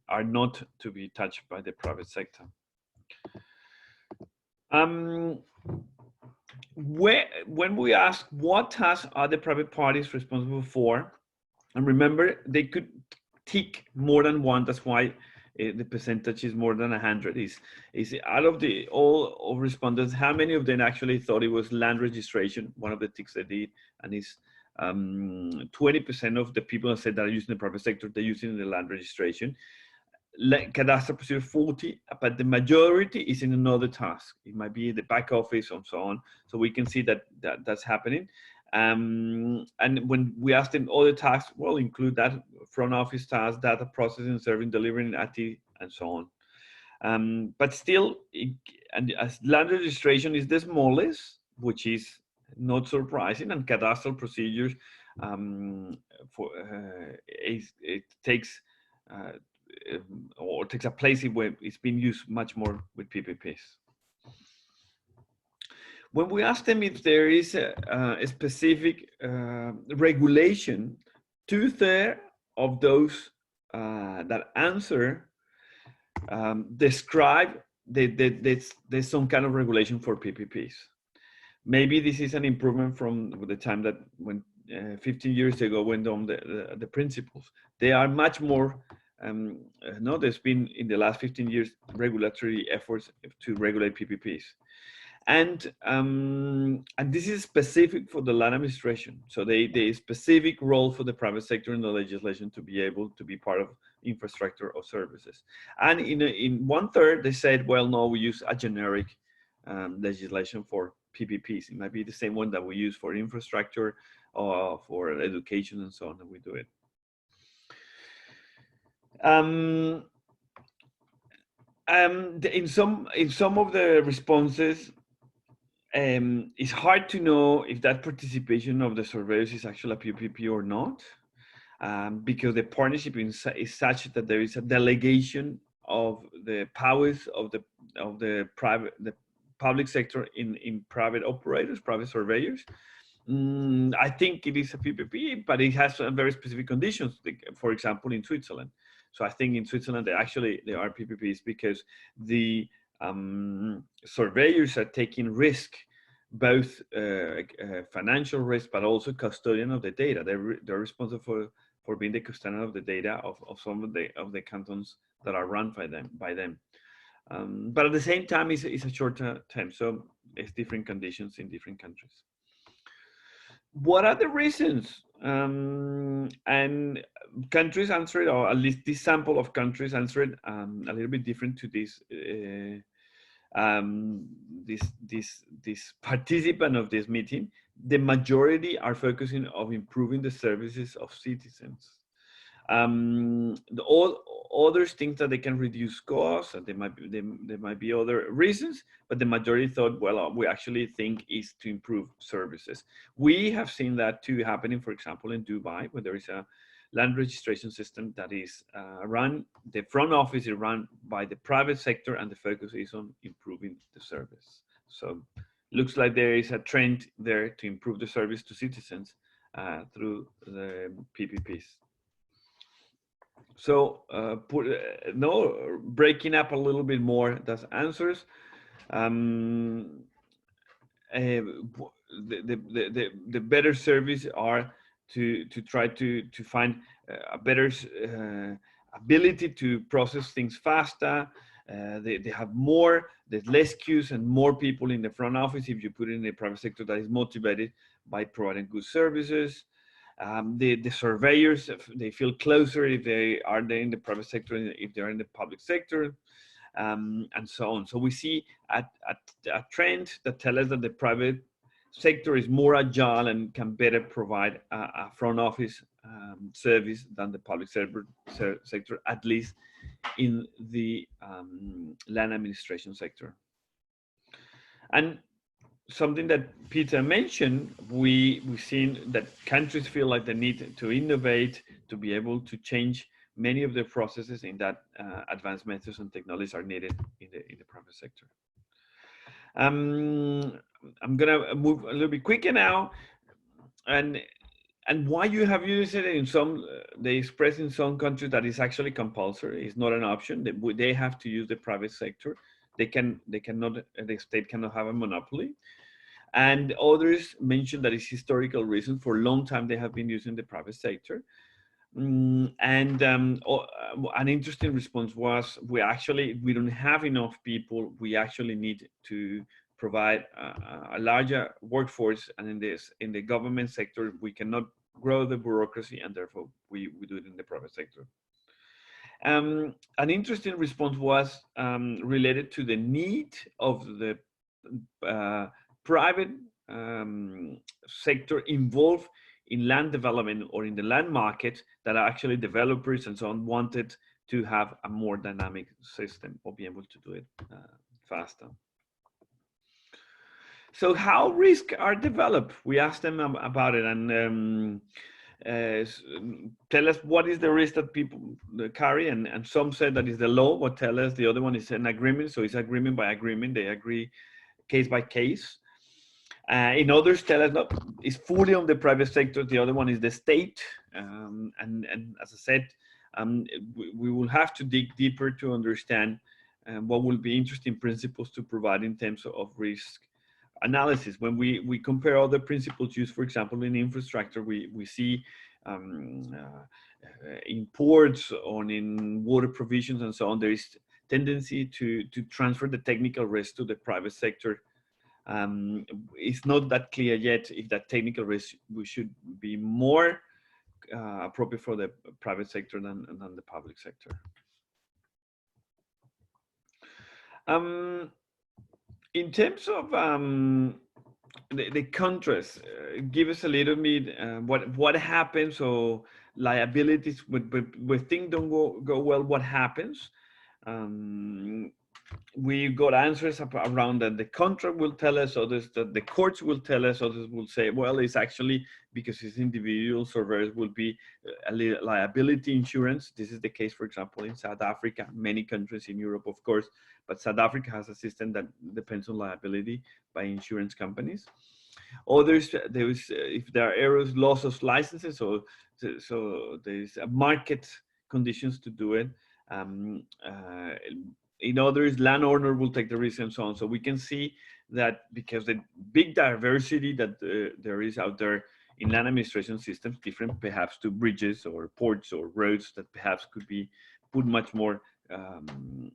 are not to be touched by the private sector. When we ask what tasks are the private parties responsible for, and remember, they could tick more than one. That's why the percentage is more than 100. Is out of all respondents, how many of them actually thought it was land registration, one of the ticks they did, and is 20% of the people that said that are using the private sector, they're using the land registration. Cadastre procedure 40, but the majority is in another task. It might be the back office and so on. So we can see that that's happening. And when we asked them other tasks, well, include that front office tasks, data processing, serving, delivering, IT, and so on. But still, and as land registration is the smallest, which is not surprising, and cadastral procedures it takes or takes a place where it's been used much more with PPPs. When we ask them if there is a specific regulation, 2/3 of those that answer describe there's some kind of regulation for PPPs. Maybe this is an improvement from the time that when 15 years ago went on the principles. They are much more, no, there's been in the last 15 years regulatory efforts to regulate PPPs. And this is specific for the land administration. So they specific role for the private sector in the legislation to be able to be part of infrastructure or services. And in 1/3, they said, well, no, we use a generic legislation for PPPs. It might be the same one that we use for infrastructure or for education and so on, and we do it. In some of the responses, it's hard to know if that participation of the surveyors is actually a PPP or not, because the partnership is such that there is a delegation of the powers of the public sector in private operators, private surveyors. I think it is a PPP, but it has very specific conditions. For example, in Switzerland. So I think in Switzerland, there are PPPs because the surveyors are taking risk, both financial risk, but also custodian of the data. They're responsible for being the custodian of the data of some of the cantons that are run by them. But at the same time, it's a short term, so it's different conditions in different countries. What are the reasons? And countries answered, or at least this sample of countries answered a little bit different to this this participant of this meeting. The majority are focusing on improving the services of citizens. All others think that they can reduce costs, and there might be other reasons, but the majority thought, well, we actually think is to improve services. We have seen that too happening, for example, in Dubai, where there is a land registration system that is run, the front office is run by the private sector, and the focus is on improving the service. So looks like there is a trend there to improve the service to citizens through the PPPs. So breaking up a little bit more those answers. The better service are to try to find a better ability to process things faster. They have there's less queues and more people in the front office if you put it in the private sector that is motivated by providing good services. The surveyors, they feel closer if they are there in the private sector, if they're in the public sector, and so on. So we see a trend that tells us that the private sector is more agile and can better provide a front office service than the public sector, at least in the land administration sector. And something that Peter mentioned, we've seen that countries feel like they need to innovate to be able to change many of the processes in that advanced methods and technologies are needed in the private sector. I'm gonna move a little bit quicker now, and why you have used it in some, they express in some countries that it's actually compulsory. It's not an option. They have to use the private sector. The state cannot have a monopoly. And others mention that it's historical reason. For a long time, they have been using the private sector. An interesting response was, we don't have enough people. We actually need to provide a larger workforce. And in the government sector, we cannot grow the bureaucracy, and therefore we do it in the private sector. An interesting response was related to the need of the private sector involved in land development or in the land market that are actually developers and so on wanted to have a more dynamic system or be able to do it faster. So how risks are developed? We asked them about it, and tell us what is the risk that people carry, and some said that is the law, but tell us the other one is an agreement, so it's agreement by agreement, they agree case by case. In others tell us no, it's fully on the private sector, the other one is the state, and as I said, we will have to dig deeper to understand what will be interesting principles to provide in terms of risk analysis. When we compare other principles used, for example, in infrastructure, we see in ports or in water provisions and so on, there is tendency to transfer the technical risk to the private sector. It's not that clear yet if that technical risk should be more appropriate for the private sector than the public sector. In terms of the contrast, give us a little bit what happens, or liabilities when things don't go well, what happens? We got answers around that the contract will tell us, others that the courts will tell us, others will say, well, it's actually because it's individual surveyors will be a liability insurance. This is the case, for example, in South Africa, many countries in Europe, of course, but South Africa has a system that depends on liability by insurance companies. Others, there is, if there are errors, loss of licenses, so there's a market conditions to do it. In others, landowner will take the risk and so on. So we can see that because the big diversity that there is out there in land administration systems, different perhaps to bridges or ports or roads that perhaps could be put much more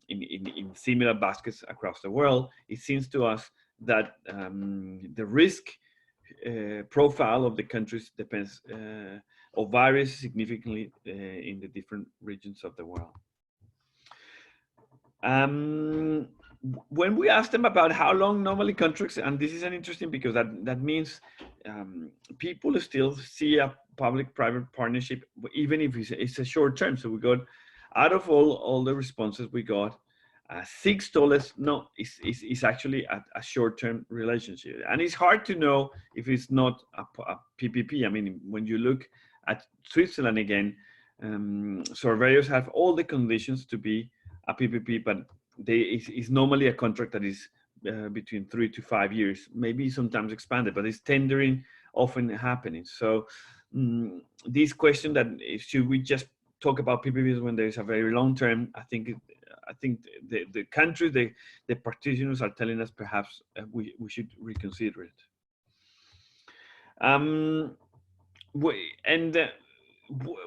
in similar baskets across the world, it seems to us that the risk profile of the countries depends or varies significantly in the different regions of the world. When we ask them about how long normally contracts, and this is an interesting because that means people still see a public-private partnership, even if it's a short term. So we got, out of all the responses we got, $6 no, it's actually a short-term relationship. And it's hard to know if it's not a PPP. I mean, when you look at Switzerland again, surveyors have all the conditions to be a PPP, but it's normally a contract that is between 3 to 5 years, maybe sometimes expanded, but it's tendering often happening. So this question that should we just talk about PPPs when there's a very long term, I think the country, the practitioners are telling us perhaps we should reconsider it.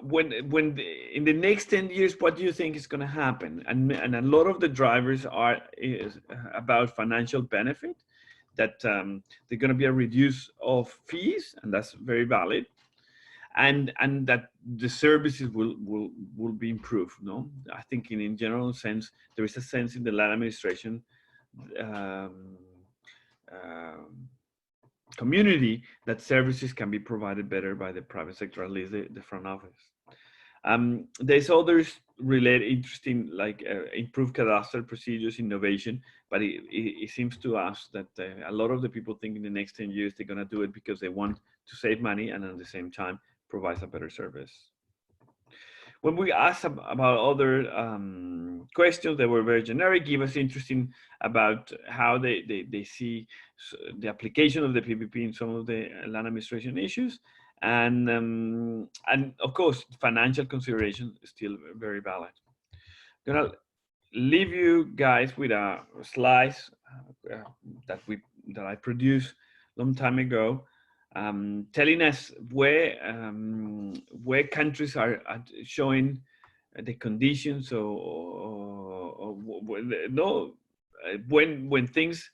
When in the next 10 years, what do you think is going to happen? And a lot of the drivers is about financial benefit, that they're going to be a reduce of fees, and that's very valid, and that the services will be improved. No, I think in general sense there is a sense in the land administration community that services can be provided better by the private sector, at least the front office. There's others related interesting, like improved cadastral procedures, innovation, but it seems to us that a lot of the people think in the next 10 years they're going to do it because they want to save money and at the same time provides a better service. When we asked about other questions that were very generic, give us interesting about how they see the application of the PPP in some of the land administration issues, and of course financial consideration is still very valid. I'm gonna leave you guys with a slides that I produced a long time ago, telling us where countries are showing the conditions or when things,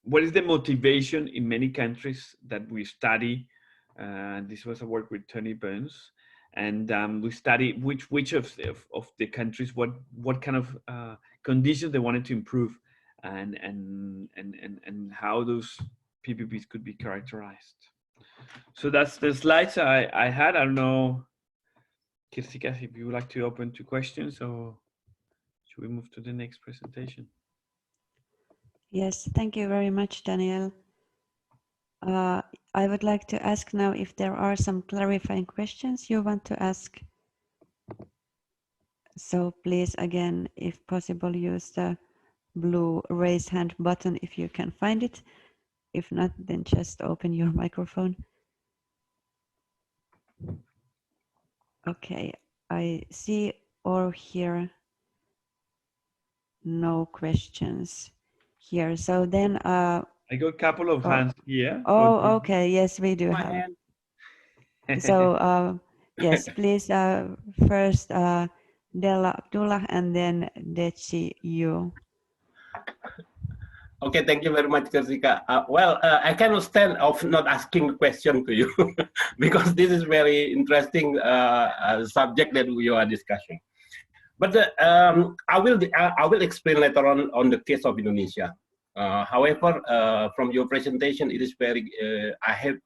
what is the motivation in many countries that we study. This was a work with Tony Burns, and we study which of the countries, what kind of conditions they wanted to improve and how those PPPs could be characterized. So that's the slides I had. I don't know, Kirsikka, if you would like to open to questions, or should we move to the next presentation? Yes, thank you very much, Daniel. I would like to ask now if there are some clarifying questions you want to ask. So please, again, if possible, use the blue raise hand button if you can find it. If not, then just open your microphone. Okay, I see or hear no questions here. So then I got a couple of hands here. Oh, okay. Yes, we do have. So yes, please first Della, Abdullah, and then Dechi, you. Okay, thank you very much, Kirsikka. I cannot stand of not asking a question to you because this is very interesting subject that we are discussing. But I will explain later on the case of Indonesia. However, from your presentation, it is very. I have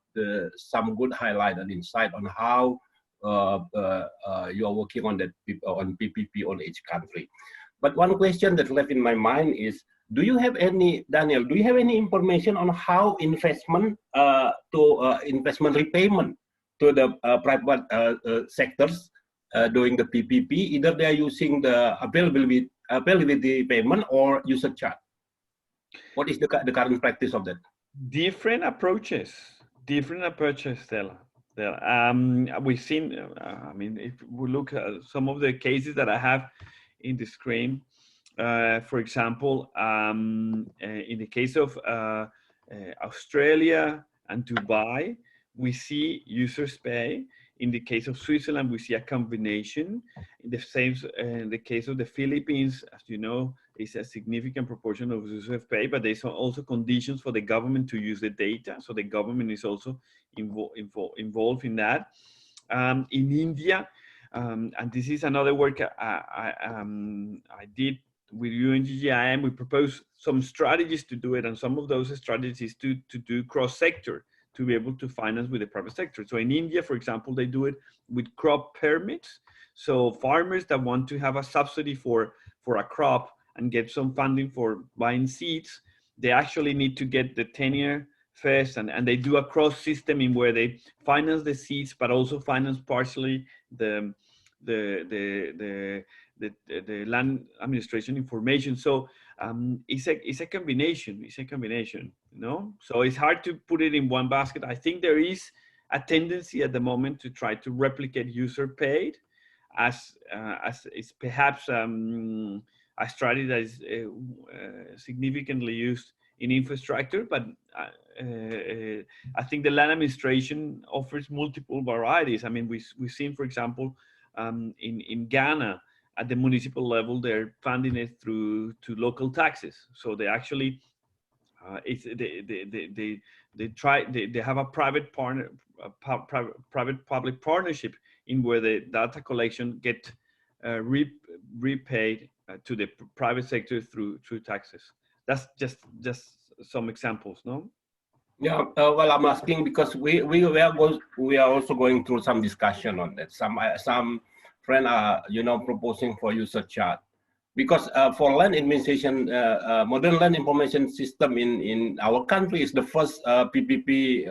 some good highlight and insight on how you are working on that on PPP on each country. But one question that left in my mind is: do you have any, Daniel? Do you have any information on how investment investment repayment to the private sectors doing the PPP? Either they are using the availability payment or user charge. What is the current practice of that? Different approaches, Della. We've seen, I mean, if we look at some of the cases that I have in the screen, for example, in the case of Australia and Dubai, we see users pay. In the case of Switzerland, we see a combination. In the case of the Philippines, as you know, is a significant proportion of users pay, but there's also conditions for the government to use the data. So the government is also involved in that. In India, and this is another work I did with UNGGIM, we proposed some strategies to do it, and some of those strategies to do cross-sector, to be able to finance with the private sector. So in India, for example, they do it with crop permits. So farmers that want to have a subsidy for a crop and get some funding for buying seeds, they actually need to get the tenure first, and they do a cross system in where they finance the seeds, but also finance partially the land administration information. So it's a combination. You know. So it's hard to put it in one basket. I think there is a tendency at the moment to try to replicate user paid as it's perhaps a strategy that is significantly used in infrastructure, but I think the land administration offers multiple varieties. I mean, we've seen, for example, in Ghana, at the municipal level, they're funding it through local taxes. So they actually they have a private public partnership in where the data collection get repaid to the private sector through taxes. That's just some examples, no? Yeah, well, I'm asking because we are also going through some discussion on that. Some friend are proposing for user charge, because for land administration, modern land information system in our country is the first PPP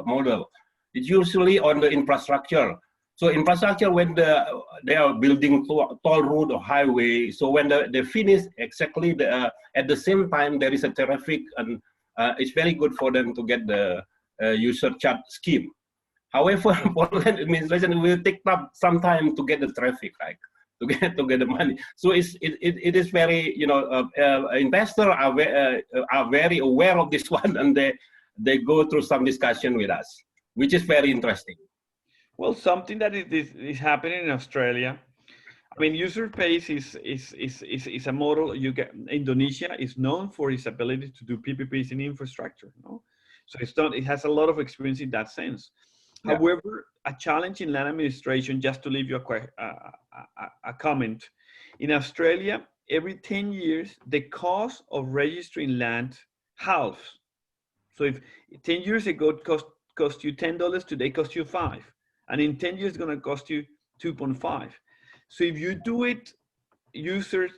model. It's usually on the infrastructure. So infrastructure, when they are building toll road or highway, so when they finish exactly at the same time there is a traffic, and it's very good for them to get the user charge scheme. However, for land administration, it will take some time to get the traffic, right? To get the money. So it is very, investors are very aware of this one, and they go through some discussion with us, which is very interesting. Well, something that is happening in Australia. I mean, user Paez is a model. Indonesia is known for its ability to do PPPs in infrastructure. No? So it has a lot of experience in that sense. Yeah. However, a challenge in land administration, just to leave you a comment, in Australia, every 10 years, the cost of registering land halves. So if 10 years ago it cost you $10, today it costs you $5. And in 10 years, it's gonna cost you 2.5. So if you do it users,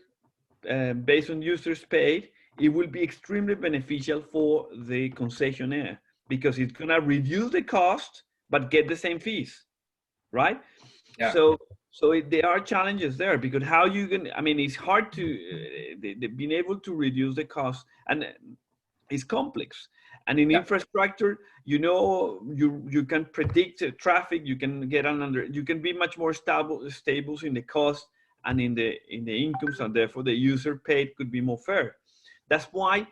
based on users paid, it will be extremely beneficial for the concessionaire because it's gonna reduce the cost, but get the same fees, right? Yeah. So there are challenges there because how you can, I mean, it's hard to, being able to reduce the cost, and it's complex. And in infrastructure, you know, you can predict traffic, you can get you can be much more stable in the cost and in the incomes, and therefore the user paid could be more fair. That's why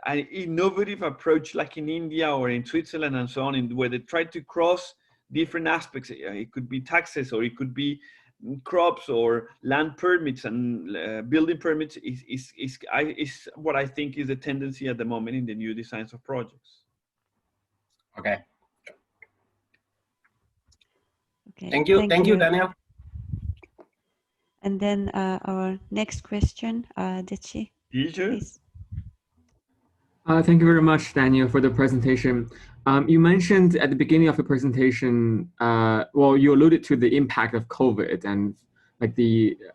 an innovative approach like in India or in Switzerland and so on, where they try to cross different aspects. It could be taxes, or it could be crops, or land permits and building permits is what I think is the tendency at the moment in the new designs of projects. Okay. Okay. Thank you, Daniel. And then our next question, Dechi, please. Thank you very much, Daniel, for the presentation. You mentioned at the beginning of the presentation, well, you alluded to the impact of COVID and like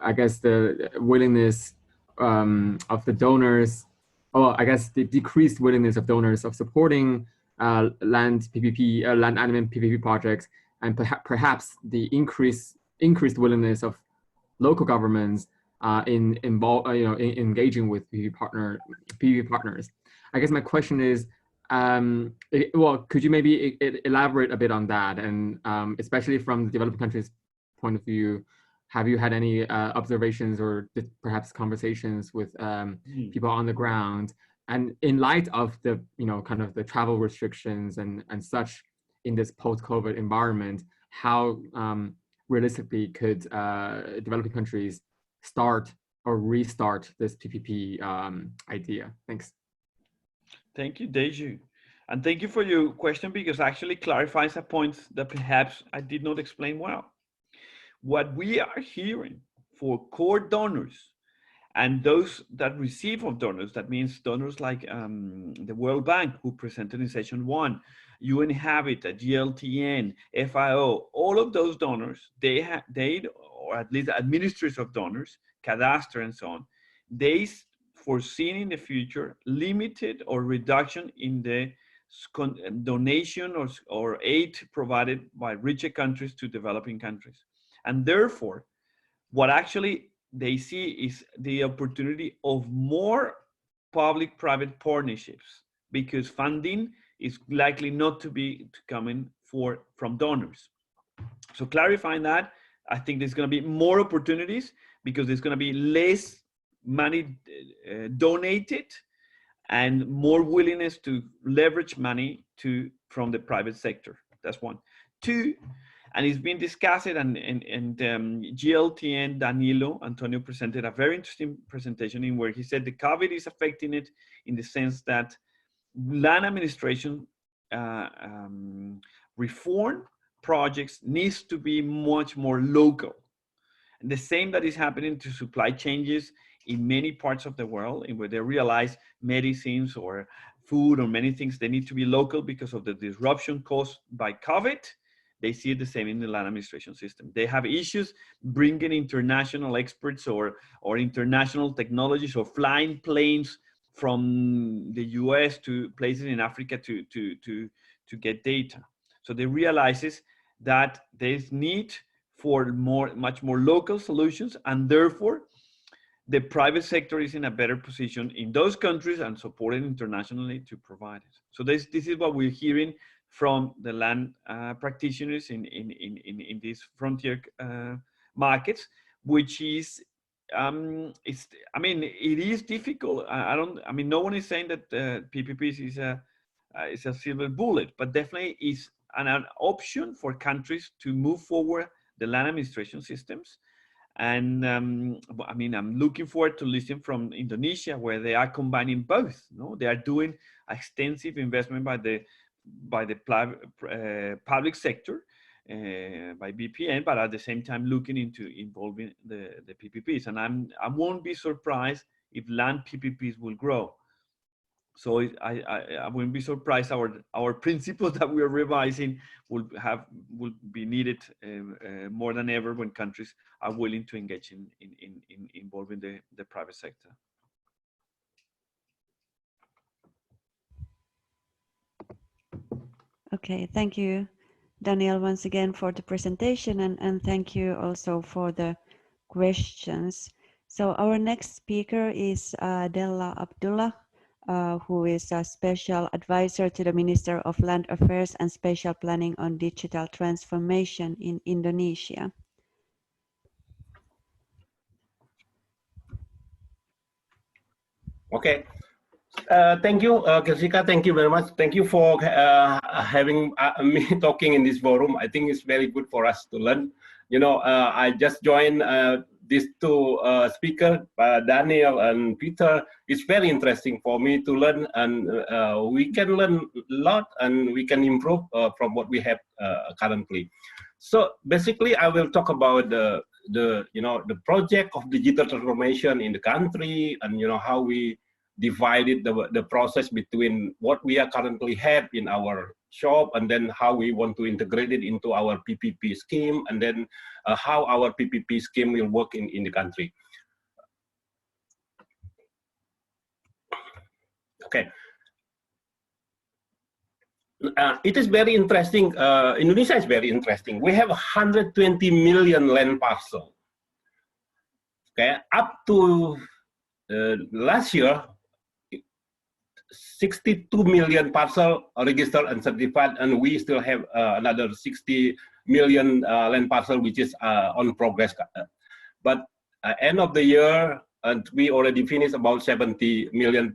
I guess the willingness of the donors, or I guess the decreased willingness of donors of supporting land PPP, land animate PPP projects, and perhaps the increased willingness of local governments in engaging with PPP partners. I guess my question is, well, could you maybe elaborate a bit on that? And especially from the developing countries' point of view, have you had any observations or perhaps conversations with people on the ground? And in light of the, kind of the travel restrictions and such in this post-COVID environment, how realistically could developing countries start or restart this PPP idea? Thanks. Thank you, Deju. And thank you for your question, because it actually clarifies a point that perhaps I did not explain well. What we are hearing for core donors and those that receive of donors, that means donors like the World Bank, who presented in session 1, UN Habitat, GLTN, FIO, all of those donors, they or at least administrators of donors, cadastre and so on, they foreseen in the future limited or reduction in the donation or aid provided by richer countries to developing countries. And therefore, what actually they see is the opportunity of more public-private partnerships, because funding is likely not to be coming from donors. So clarifying that, I think there's going to be more opportunities because there's going to be less money donated and more willingness to leverage money from the private sector. That's one. Two, and it's been discussed, and GLTN Antonio presented a very interesting presentation in where he said the COVID is affecting it in the sense that land administration reform projects needs to be much more local. And the same that is happening to supply changes in many parts of the world, in where they realize medicines or food or many things, they need to be local because of the disruption caused by COVID. They see it the same in the land administration system. They have issues bringing international experts or international technologies, or flying planes from the US to places in Africa to get data. So they realizes that there's need for much more local solutions, and therefore the private sector is in a better position in those countries and supported internationally to provide it. So this is what we're hearing from the land practitioners in these frontier markets, which is, it is difficult. No one is saying that PPPs is a silver bullet, but definitely is an option for countries to move forward the land administration systems. And I'm looking forward to listening from Indonesia, where they are combining both. They are doing extensive investment by the public sector, by BPN, but at the same time looking into involving the PPPs. And I won't be surprised if land PPPs will grow. So I wouldn't be surprised our principles that we are revising will be needed more than ever when countries are willing to engage in involving the private sector. Okay, thank you, Daniel, once again for the presentation, and thank you also for the questions. So our next speaker is Della Abdullah, who is a special advisor to the Minister of Land Affairs and Spatial Planning on digital transformation in Indonesia. Okay. Thank you, Kirsikka. Thank you very much. Thank you for having me talking in this forum. I think it's very good for us to learn. You know, I just joined these two speakers, Daniel and Peter. It's very interesting for me to learn, and we can learn a lot, and we can improve from what we have currently. So basically, I will talk about the project of digital transformation in the country, and how we divided the process between what we are currently have in our shop, and then how we want to integrate it into our PPP scheme, and then how our PPP scheme will work in the country. Okay. It is very interesting. Indonesia is very interesting. We have 120 million land parcel. Okay, up to last year, 62 million parcel registered and certified, and we still have another 60 million land parcel which is on progress. But end of the year, and we already finished about 70 million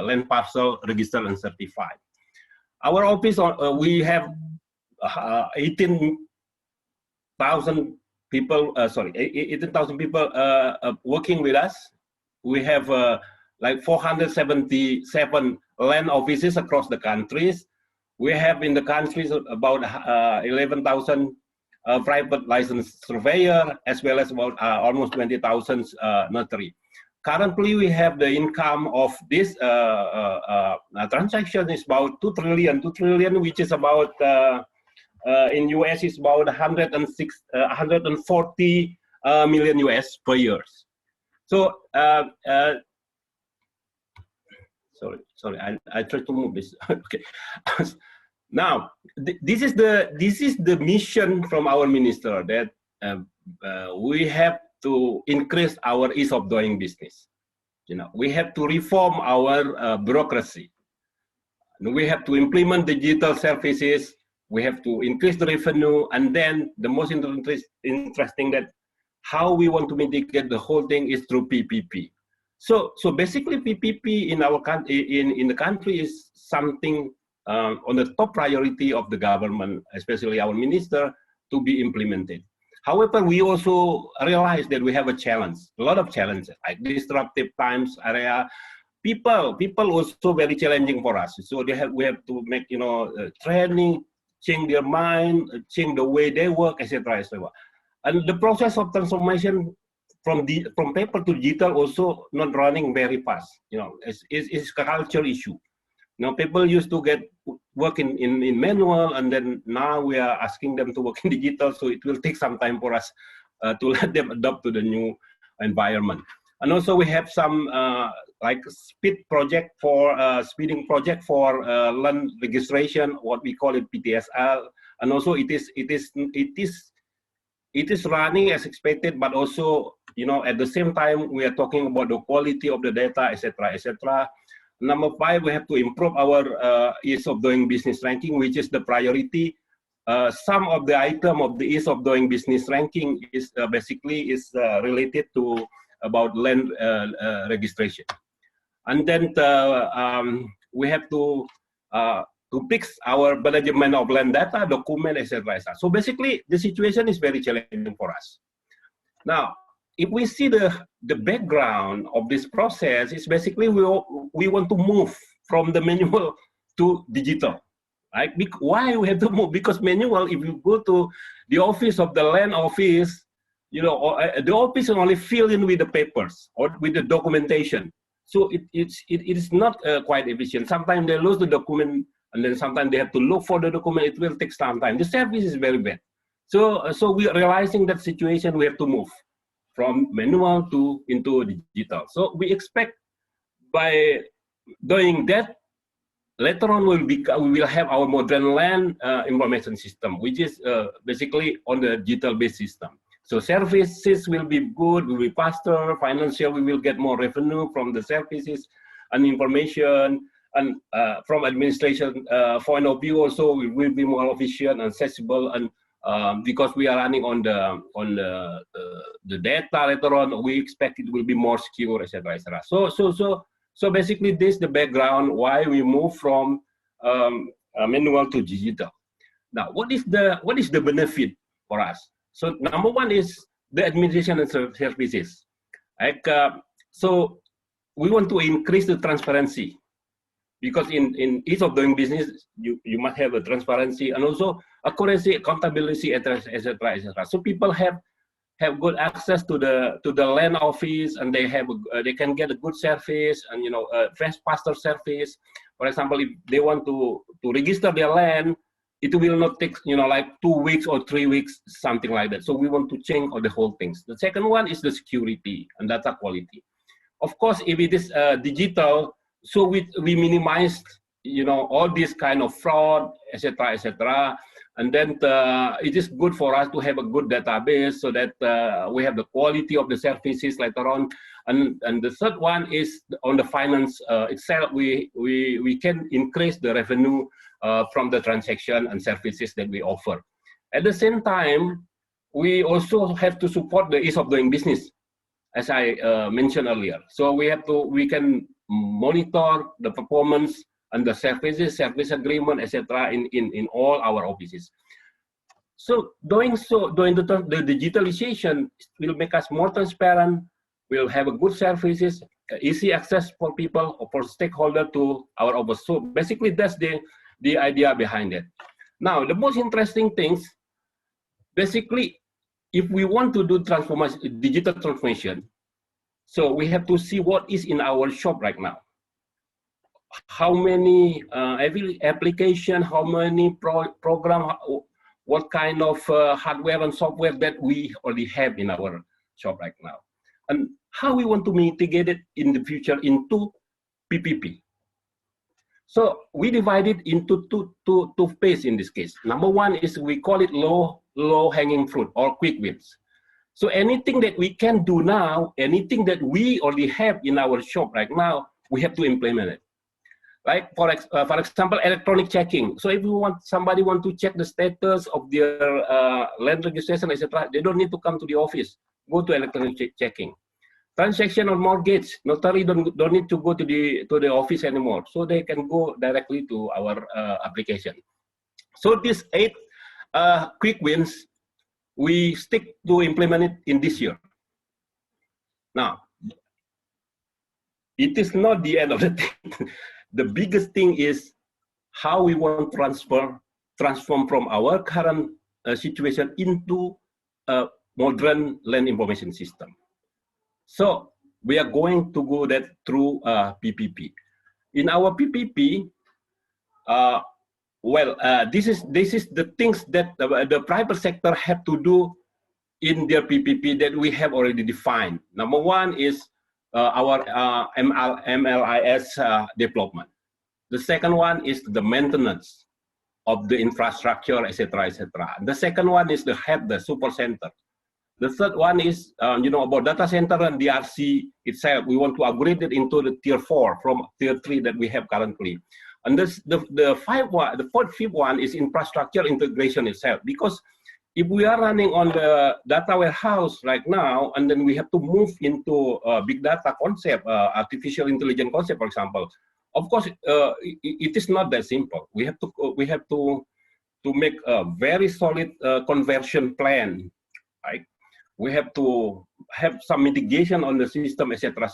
land parcel registered and certified. Our office, we have 18,000 people. 18,000 people working with us. We have like 477 land offices across the countries. We have in the countries about 11,000 private licensed surveyor, as well as about almost 20,000 notary. Currently, we have the income of this transaction is about 2 trillion, which is about, in US, is about 140 million US per year. So, sorry, I try to move this. Okay. Now, this is the mission from our minister, that we have to increase our ease of doing business. We have to reform our bureaucracy. We have to implement digital services. We have to increase the revenue, and then the most interesting that how we want to mitigate the whole thing is through PPP. So basically, PPP in our country, in the country, is something on the top priority of the government, especially our minister, to be implemented. However, we also realize that we have a challenge, a lot of challenges, like disruptive times area. People also very challenging for us. So we have to make training, change their mind, change the way they work, etc., etc. And the process of transformation from paper to digital also not running very fast. It's a culture issue. Now people used to work in manual, and then now we are asking them to work in digital. So it will take some time for us to let them adapt to the new environment. And also we have some like speeding project for land registration, what we call it PTSL, and also it is running as expected, but also at the same time we are talking about the quality of the data, etc., etc. Number 5, we have to improve our ease of doing business ranking, which is the priority. Some of the item of the ease of doing business ranking is basically related to about land registration, and then we have to fix our management of land data, document, etc. So basically, the situation is very challenging for us. Now, if we see the background of this process, is basically we want to move from the manual to digital. Right? Why we have to move? Because manual, if you go to the office of the land office, you know, the office will only fill in with the papers or with the documentation. So it is not quite efficient. Sometimes they lose the document, and then sometimes they have to look for the document. It will take some time. The service is very bad. So we are realizing that situation, we have to move from manual into digital. So we expect by doing that, later on we will have our modern land information system, which is basically on the digital-based system. So services will be good, will be faster, financial, we will get more revenue from the services and information, and from administration point of view also, we will be more efficient and accessible, and because we are running on the data later on, we expect it will be more secure, etc., etc. So basically, this is the background why we move from manual to digital. Now, what is the benefit for us? So number one is the administration and services. Like, so we want to increase the transparency, because in ease of doing business, you must have a transparency and also accuracy, accountability, etc., etc. So people have good access to the land office, and they can get a good service, and you know, faster service. For example, if they want to register their land, it will not take, you know, like 2 weeks or 3 weeks, something like that. So we want to change all the whole things. The second one is the security and data quality. Of course, if it is digital, so we minimize, you know, all this kind of fraud, etc., etc. And then it is good for us to have a good database, so that we have the quality of the services later on. And the third one is on the finance itself. We can increase the revenue from the transaction and services that we offer. At the same time, we also have to support the ease of doing business, as I mentioned earlier. So we can monitor the performance and the services, service agreement, etc. in all our offices. So doing the digitalization will make us more transparent. We'll have a good services, easy access for people or for stakeholder to our office. So basically, that's the idea behind it. Now, the most interesting things, basically, if we want to do transformation, digital transformation, so we have to see what is in our shop right now. How many every application, how many program, what kind of hardware and software that we already have in our shop right now, and how we want to mitigate it in the future into PPP. So we divide it into two phases in this case. Number one is, we call it low hanging fruit or quick wins. So anything that we can do now, anything that we already have in our shop right now, we have to implement it. Like for example, electronic checking. So if somebody want to check the status of their land registration, etc., they don't need to come to the office. Go to electronic checking. Transaction on mortgage, notary don't need to go to the office anymore. So they can go directly to our application. So these 8 quick wins, we stick to implement it in this year. Now, it is not the end of the thing. The biggest thing is how we want to transform from our current situation into a modern land information system. So we are going to go that through PPP. In our PPP, this is the things that the private sector have to do in their PPP that we have already defined. Number one is our MLIS development. The second one is the maintenance of the infrastructure, etc., etc. The second one is the super center. The third one is, about data center and DRC itself. We want to upgrade it into the tier 4 from tier 3 that we have currently. And the fifth one is infrastructure integration itself. Because if we are running on the data warehouse right now, and then we have to move into big data concept, artificial intelligence concept, for example, of course, it is not that simple. We have to make a very solid conversion plan, right? We have to have some mitigation on the system, etc.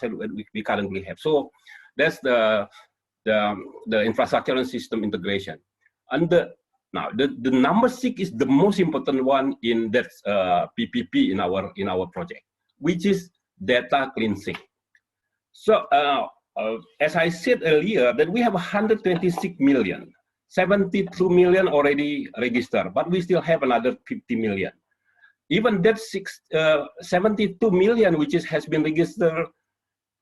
We currently have. So that's the infrastructure and system integration. And now the number 6 is the most important one in that PPP in our project, which is data cleansing. So as I said earlier, that we have 126 million, 72 million already registered, but we still have another 50 million. Even that 72 million which has been registered,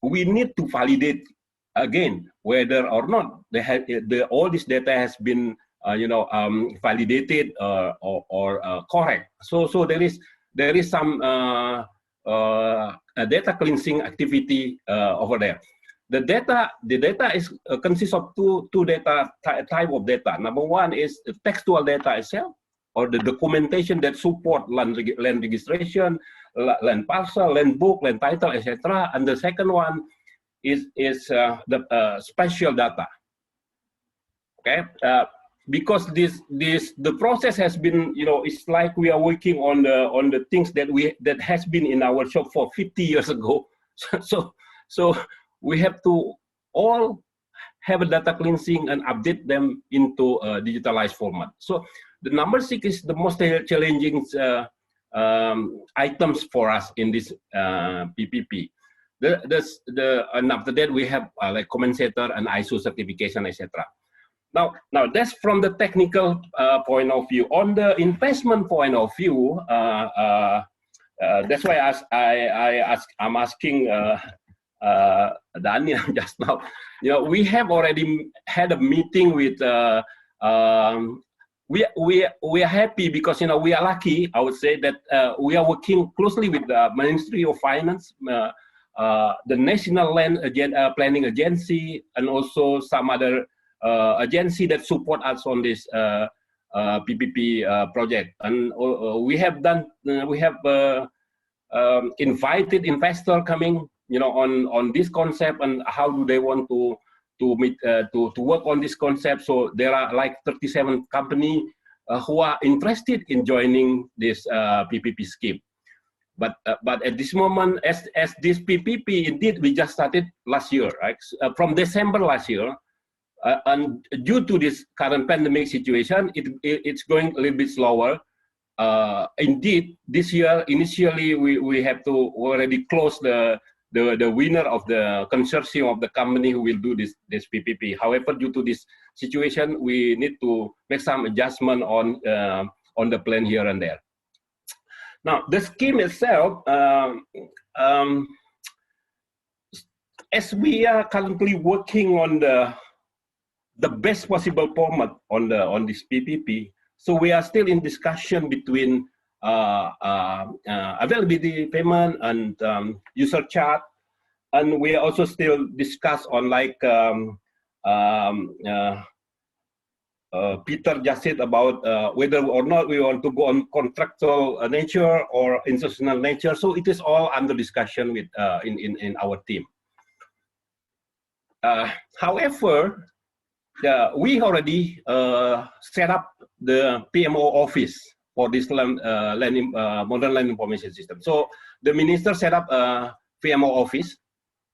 we need to validate again whether or not all this data has been validated or correct. So there is some data cleansing activity over there. The data consists of two data type of data. Number one is the textual data itself, or the documentation that support land registration, land parcel, land book, land title, etc. And the second one is the spatial data. Okay, because the process has been, it's like we are working on the things that has been in our shop for 50 years ago. So we have to all have a data cleansing and update them into a digitalized format. So the number 6 is the most challenging items for us in this PPP. And after that we have like commentator and ISO certification, etc. Now that's from the technical point of view. On the investment point of view, that's why I'm asking Daniel just now. We have already had a meeting with. We are happy because we are lucky. I would say that we are working closely with the Ministry of Finance, the National Land Planning Agency, and also some other agency that support us on this PPP project. And we have invited investor coming, on this concept and how do they want to work on this concept. So there are like 37 companies who are interested in joining this PPP scheme. But at this moment, as this PPP, indeed, we just started last year, right? From December last year, and due to this current pandemic situation, it's going a little bit slower. Indeed, this year, initially, we have to already close the winner of the consortium of the company who will do this PPP. However, due to this situation, we need to make some adjustment on the plan here and there. Now, the scheme itself, as we are currently working on the best possible format on this PPP, so we are still in discussion between availability payment and user charge, and we also still discuss on like Peter just said about whether or not we want to go on contractual nature or institutional nature. So it is all under discussion with in our team. However, we already set up the PMO office for this modern land information system. So the minister set up a PMO office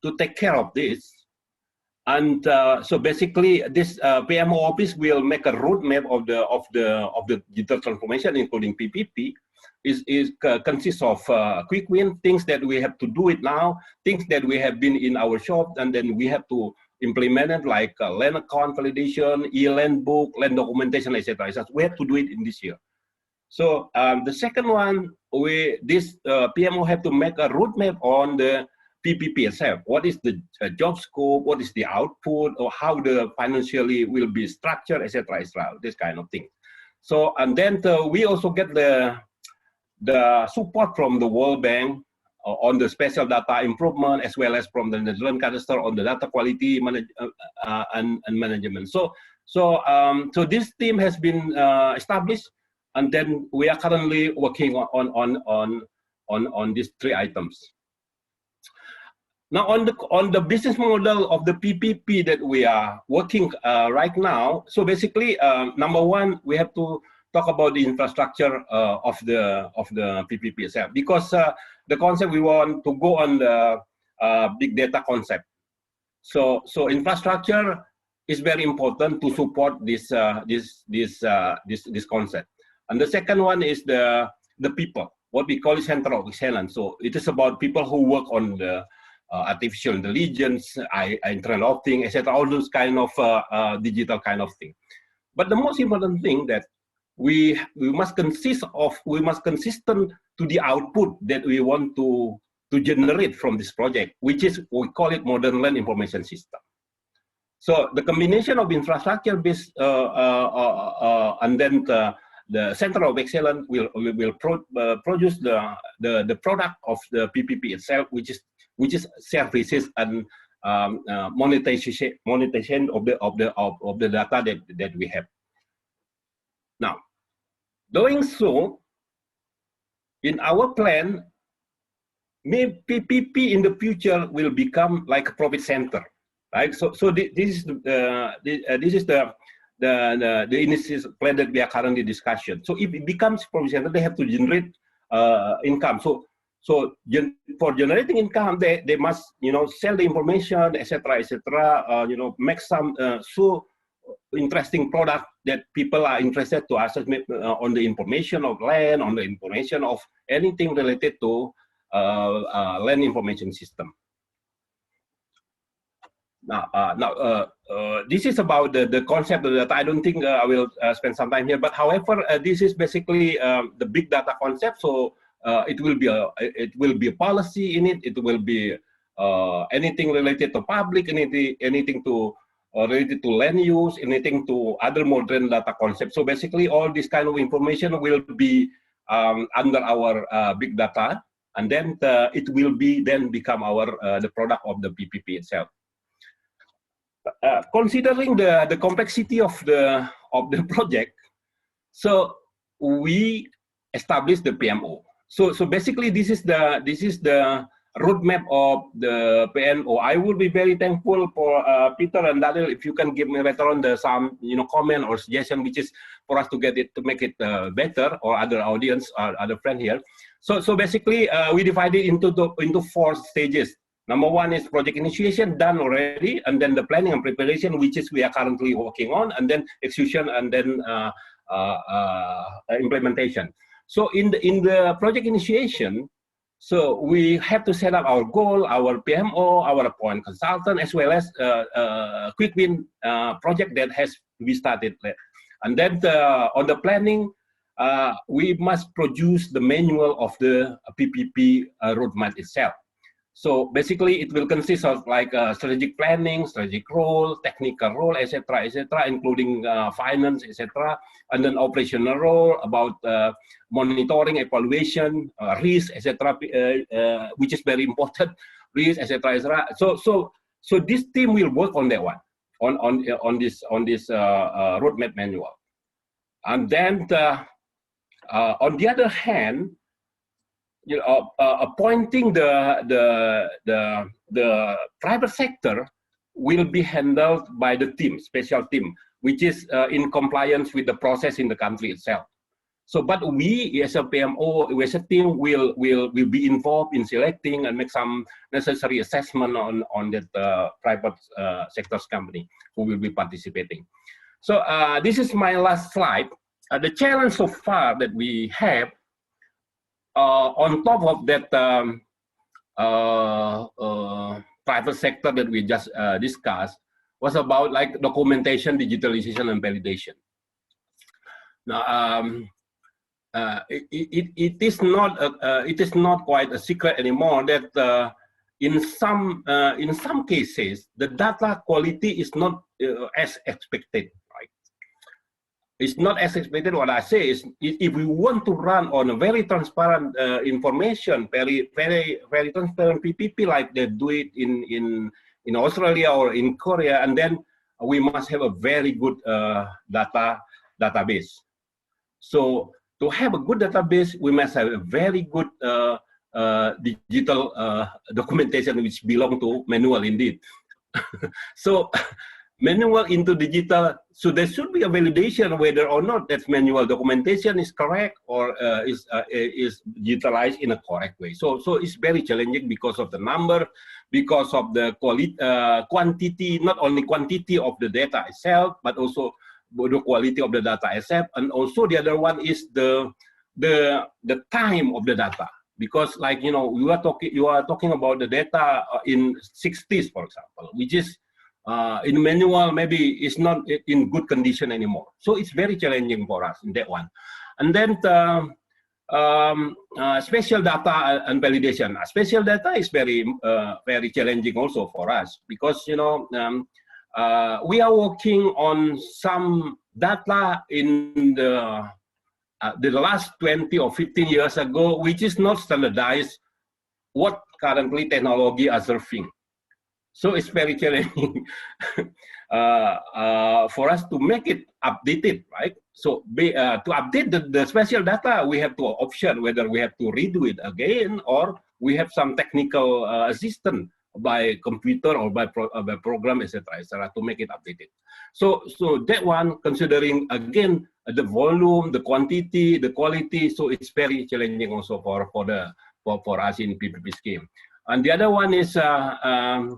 to take care of this. And so basically, this PMO office will make a roadmap of the digital transformation, including PPP. Consists of quick win, things that we have to do it now, things that we have been in our shop, and then we have to implement it, like land account validation, e-land book, land documentation, etc. We have to do it in this year. So the second one, this PMO have to make a roadmap on the PPP itself. What is the job scope? What is the output? Or how the financially will be structured, etc. This kind of thing. So, and then we also get the support from the World Bank on the spatial data improvement, as well as from the Netherlands Cadastre on the data quality and management. So this team has been established, and then we are currently working on these 3 items. Now, on the business model of the PPP that we are working right now, so basically, number one, we have to talk about the infrastructure of the PPP itself, because the concept we want to go on the big data concept. So infrastructure is very important to support this concept. And the second one is the people, what we call center of excellence. So it is about people who work on the artificial intelligence, Internet of Things, etc. All those kind of digital kind of thing. But the most important thing that we must consistent to the output that we want to generate from this project, which is, we call it modern land information system. So the combination of infrastructure-based and then the center of excellence will produce the product of the PPP itself, which is services and monetization of the data that we have. Now, doing so, in our plan, maybe PPP in the future will become like a profit center, right? So this is the initial plan that we are currently discussing. So if it becomes profit center, they have to generate income. So for generating income, they must sell the information, etc., make some so interesting product that people are interested to access on the information of land, on the information of anything related to land information system. Now, this is about the concept of data. I don't think I will spend some time here, but however, this is basically the big data concept. So it will be a policy in it. It will be anything related to public, anything to related to land use, anything to other modern data concepts. So basically, all this kind of information will be under our big data, and then it will become our the product of the PPP itself. Considering the complexity of the project, so we established the PMO. So basically, this is the roadmap of the PMO. I will be very thankful for Peter and Della if you can give me later on some comment or suggestion, which is for us to make it better, or other audience or other friend here. So basically, we divided into 4 stages. Number 1 is project initiation, done already, and then the planning and preparation, which is we are currently working on, and then execution, and then implementation. So in the project initiation, so we have to set up our goal, our PMO, our point consultant, as well as quick win project that has to be started. And then on the planning, we must produce the manual of the PPP roadmap itself. So basically, it will consist of like strategic planning, strategic role, technical role, etc., including finance, etc., and then operational role about monitoring, evaluation, risk, etc., which is very important, risk, etc., So this team will work on that one, on this roadmap manual, and then on the other hand, appointing the private sector will be handled by the team, special team, which is in compliance with the process in the country itself. So, but we as a PMO, as a team, will be involved in selecting and make some necessary assessment on that private sector's company who will be participating. So this is my last slide. The challenge so far that we have, on top of that private sector that we just discussed, was about like documentation, digitalization, and validation. Now, it is not quite a secret anymore that in some cases the data quality is not as expected. It's not as expected. What I say is, if we want to run on a very transparent information, very transparent PPP like they do it in Australia or in Korea, and then we must have a very good database. So to have a good database, we must have a very good digital documentation, which belong to manual indeed. So manual into digital. So there should be a validation whether or not that manual documentation is correct or is digitalized in a correct way. So it's very challenging because of the number, because of the quantity, not only quantity of the data itself, but also the quality of the data itself. And also the other one is the time of the data. Because, like, you know, you are talking about the data in 60s, for example, which is in manual maybe is not in good condition anymore. So it's very challenging for us in that one. And then spatial data and validation. Spatial data is very very challenging also for us because, you know, we are working on some data in the last 20 or 15 years ago, which is not standardized what currently technology are serving. So it's very challenging for us to make it updated, right? So to update the spatial data, we have to option whether we have to redo it again or we have some technical assistance by computer or by program, etc., to make it updated. So that one, considering again the volume, the quantity, the quality, so it's very challenging also for us in PPP scheme. And the other one is the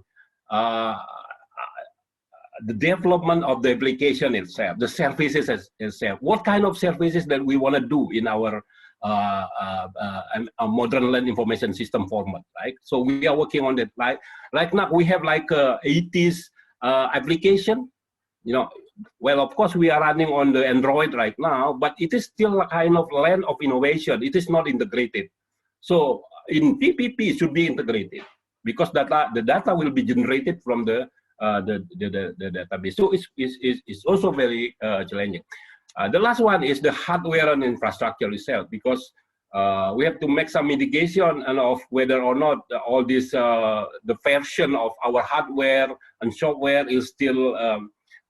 development of the application itself, the services itself. What kind of services that we want to do in our a modern land information system format, right? So we are working on that. Right now we have like 80s application, you know. Well, of course we are running on the Android right now, but it is still a kind of land of innovation. It is not integrated. So in PPP it should be integrated because the data will be generated from the database. So it's also very challenging. The last one is the hardware and infrastructure itself, because we have to make some mitigation and of whether or not all this the version of our hardware and software is still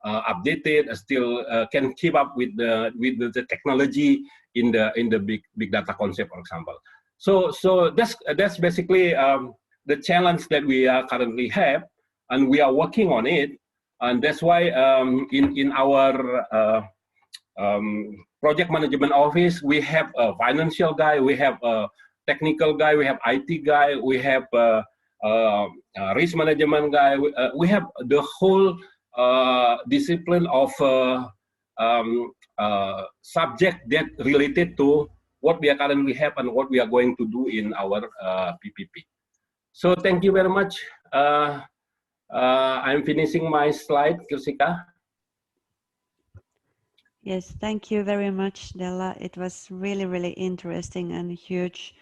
updated, still can keep up with the technology in the big data concept, for example. So that's basically the challenge that we currently have, and we are working on it, and that's why in our project management office, we have a financial guy, we have a technical guy, we have IT guy, we have a risk management guy, we have the whole discipline of subject that related to what we are currently have and what we are going to do in our PPP. So thank you very much. I'm finishing my slide, Kirsikka. Yes, thank you very much, Della. It was really, really interesting and huge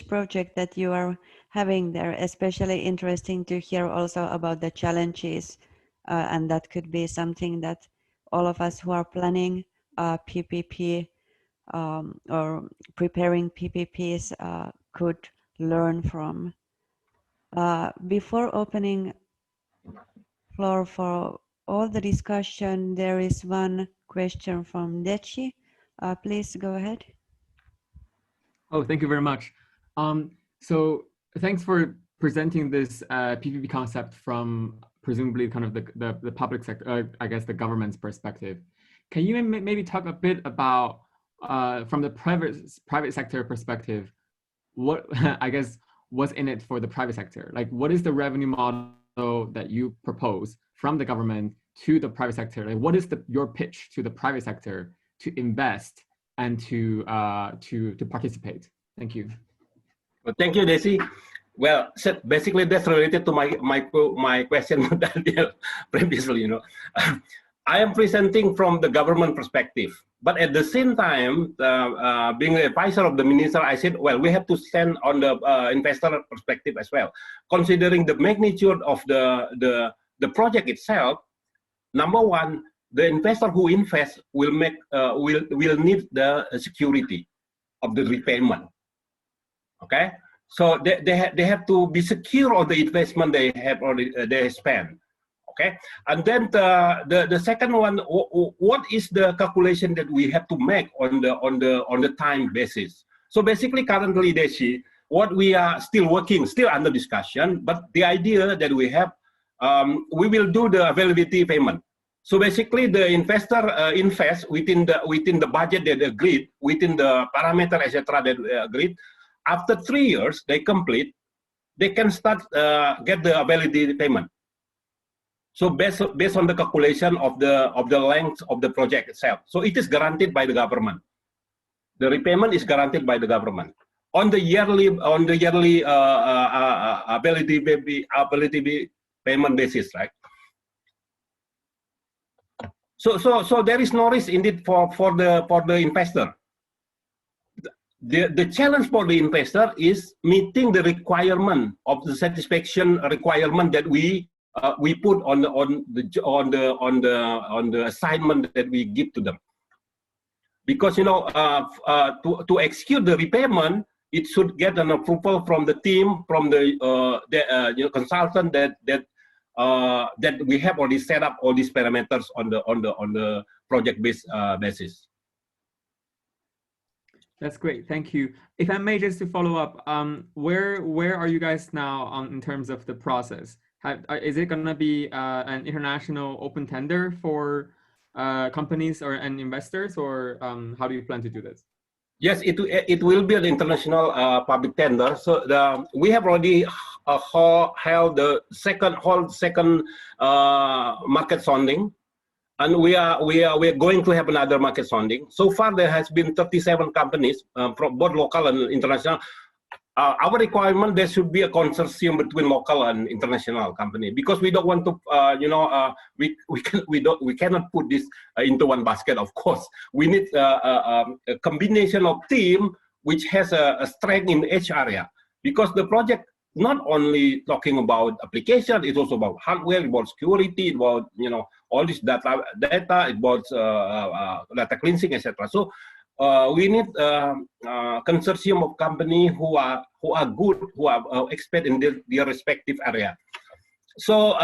project that you are having there. Especially interesting to hear also about the challenges, and that could be something that all of us who are planning PPP or preparing PPPs could learn from. Before opening floor for all the discussion, there is one question from Dechi. Please go ahead. Oh, thank you very much. So thanks for presenting this PPP concept from presumably kind of the public sector, I guess the government's perspective. Can you maybe talk a bit about from the private sector perspective, what I guess what's in it for the private sector? Like, what is the revenue model that you propose from the government to the private sector? Like, what is your pitch to the private sector to invest and to participate? Thank you. Well, thank you, Desi. Well, so basically that's related to my question previously. You know, I am presenting from the government perspective, but at the same time, being the advisor of the minister, I said, well, we have to stand on the investor perspective as well, considering the magnitude of the project itself. Number one, the investor who invests will need the security of the repayment. Okay, so they have to be secure on the investment they have already they spent. Okay, and then the second one, what is the calculation that we have to make on the time basis? So basically, currently, Deshi, what we are still under discussion, but the idea that we have, we will do the availability payment. So basically, the investor invests within the budget that they agreed, within the parameter, etc. that they agreed. After 3 years, they complete. They can start get the availability payment. So based on the calculation of the length of the project itself. So it is guaranteed by the government. The repayment is guaranteed by the government on the yearly availability payment basis, right? So there is no risk indeed for the investor. The challenge for the investor is meeting the requirement of the satisfaction requirement that we put on the assignment that we give to them. Because to execute the repayment, it should get an approval from the team, from the consultant that we have already set up all these parameters on the project-based basis. That's great, thank you. If I may just to follow up, where are you guys now in terms of the process? Is it going to be an international open tender for companies and investors, or how do you plan to do this? Yes, it will be an international public tender. So we have already held the second market sounding. And we are going to have another market sounding. So far, there has been 37 companies from both local and international. Our requirement, there should be a consortium between local and international company, because we don't want to, we cannot put this into one basket. Of course, we need a combination of team which has a strength in each area, because the project not only talking about application, it's also about hardware, about security, about all this data, about data cleansing, etc. So we need a consortium of companies who are good, who are expert in their respective area. So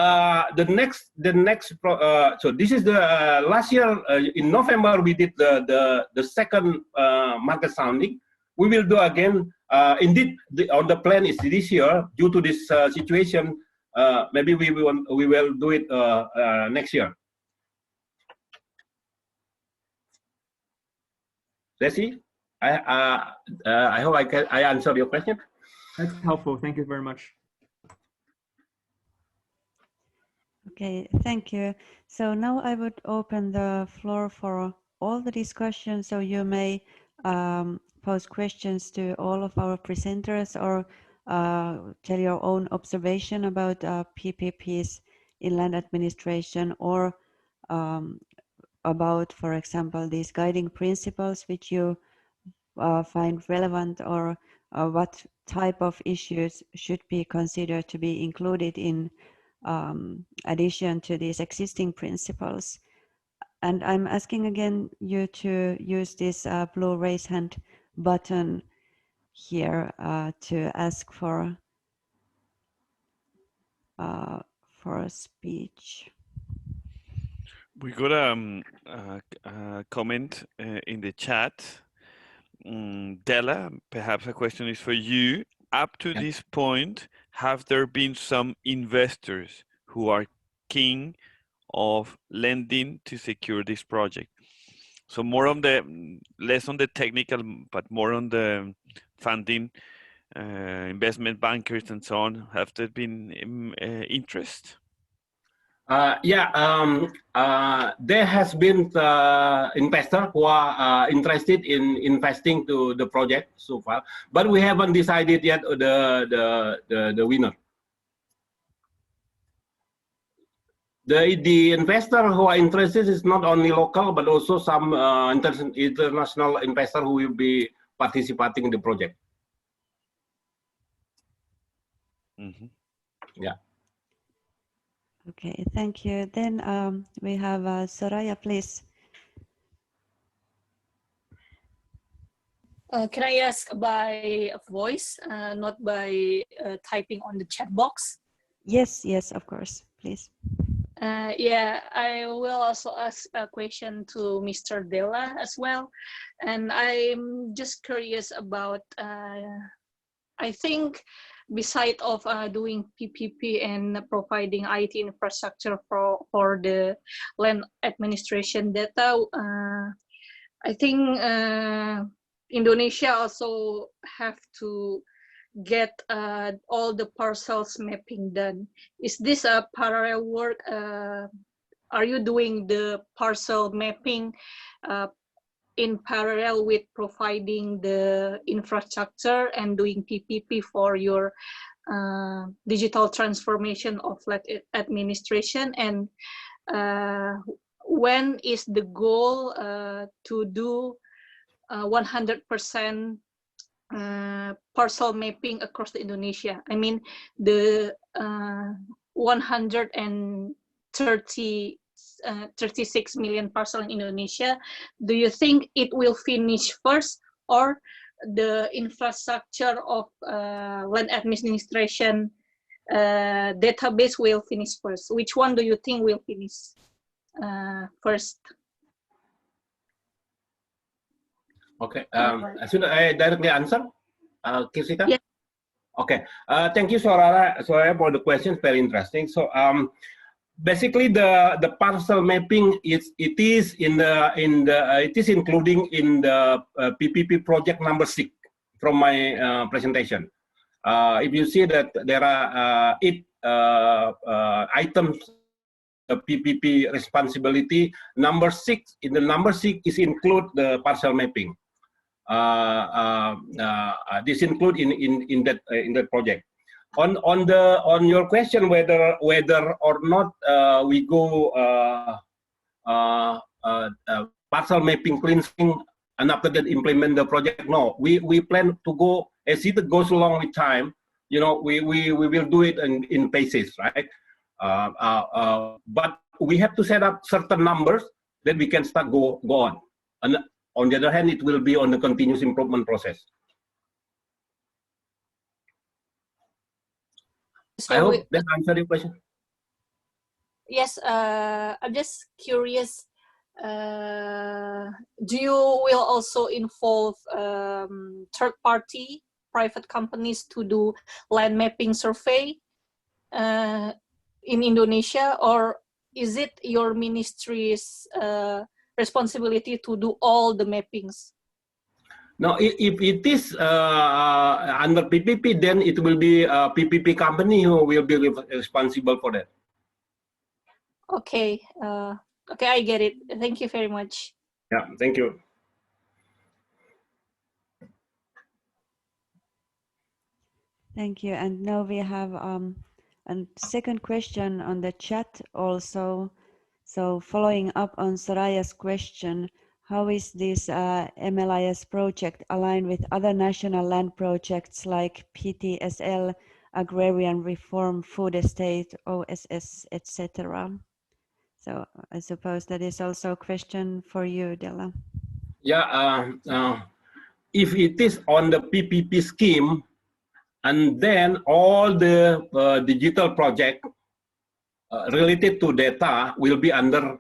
so this is the last year in November we did the second market sounding. We will do again. Indeed, on the plan is this year. Due to this situation, maybe we will do it next year. Desi, I hope I answered your question. That's helpful. Thank you very much. Okay, thank you. So now I would open the floor for all the discussion. So you may pose questions to all of our presenters, or tell your own observation about PPPs in land administration, or about, for example, these guiding principles which you find relevant, or what type of issues should be considered to be included in addition to these existing principles. And I'm asking again you to use this blue raise hand button here to ask for a speech. We got a comment in the chat. Della, perhaps a question is for you. Up to this point, have there been some investors who are keen of lending to secure this project? So more on less on the technical, but more on the funding, investment bankers and so on. Have there been interest? There has been investors who are interested in investing to the project so far, but we haven't decided yet the winner. The investor who are interested is not only local, but also some international investor who will be participating in the project. Mm-hmm. Yeah. Okay, thank you. Then we have Soraya, please. Can I ask by voice, not by typing on the chat box? Yes, yes, of course, please. Yeah, I will also ask a question to Mr. Della as well. And I'm just curious about, I think beside of doing PPP and providing IT infrastructure for the land administration data, I think Indonesia also have to get all the parcels mapping done. Is this a parallel work? Are you doing the parcel mapping in parallel with providing the infrastructure and doing PPP for your digital transformation of land administration? And when is the goal to do 100% parcel mapping across the Indonesia? I mean, the 136 million parcel in Indonesia, do you think it will finish first, or the infrastructure of land administration database will finish first? Which one do you think will finish first? Okay, should I directly answer, Kirsikka? Yeah. Okay, thank you, Soraya, for the questions. Very interesting. So, basically, the parcel mapping it is including in the PPP project number 6 from my presentation. If you see that there are 8 items. The PPP responsibility, number 6, in the number 6 is include the parcel mapping. This include in that project. On your question whether or not we go parcel mapping cleansing and after that implement the project, no, we plan to go as it goes along with time. You know, we will do it in phases, right? But we have to set up certain numbers that we can start go on. And on the other hand, it will be on the continuous improvement process. So I hope that answered your question. Yes, I'm just curious. Do you will also involve third-party private companies to do land mapping survey in Indonesia, or is it your ministry's responsibility to do all the mappings? No, if it is under PPP, then it will be a PPP company who will be responsible for that. Okay, okay, I get it. Thank you very much. Yeah, thank you. Thank you. And now we have a second question on the chat also. So following up on Soraya's question, how is this MLIS project aligned with other national land projects like PTSL, Agrarian Reform, Food Estate, OSS, etc.? So I suppose that is also a question for you, Della. Yeah, if it is on the PPP scheme, and then all the digital project related to data will be under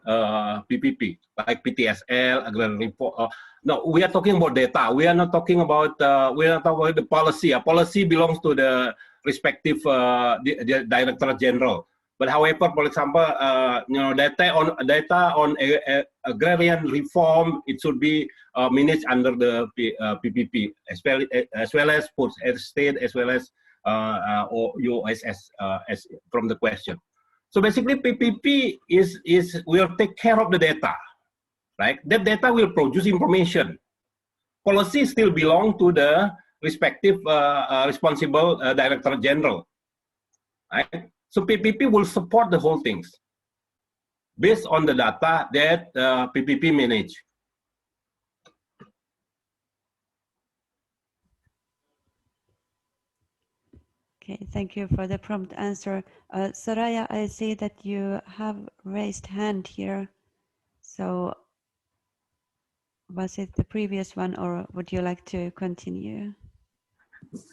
PPP, like PTSL, Agrarian Reform. No, we are talking about data. We are not talking about the policy. A policy belongs to the respective the Director General. But however, for example, you know, data on agrarian reform, it should be managed under the PPP, as well as food estate, as well as USS as from the question. So basically, PPP will take care of the data, right? That data will produce information. Policy still belong to the respective responsible Director General, right? So PPP will support the whole things based on the data that PPP manage. Okay, thank you for the prompt answer. Soraya, I see that you have raised hand here. So was it the previous one, or would you like to continue?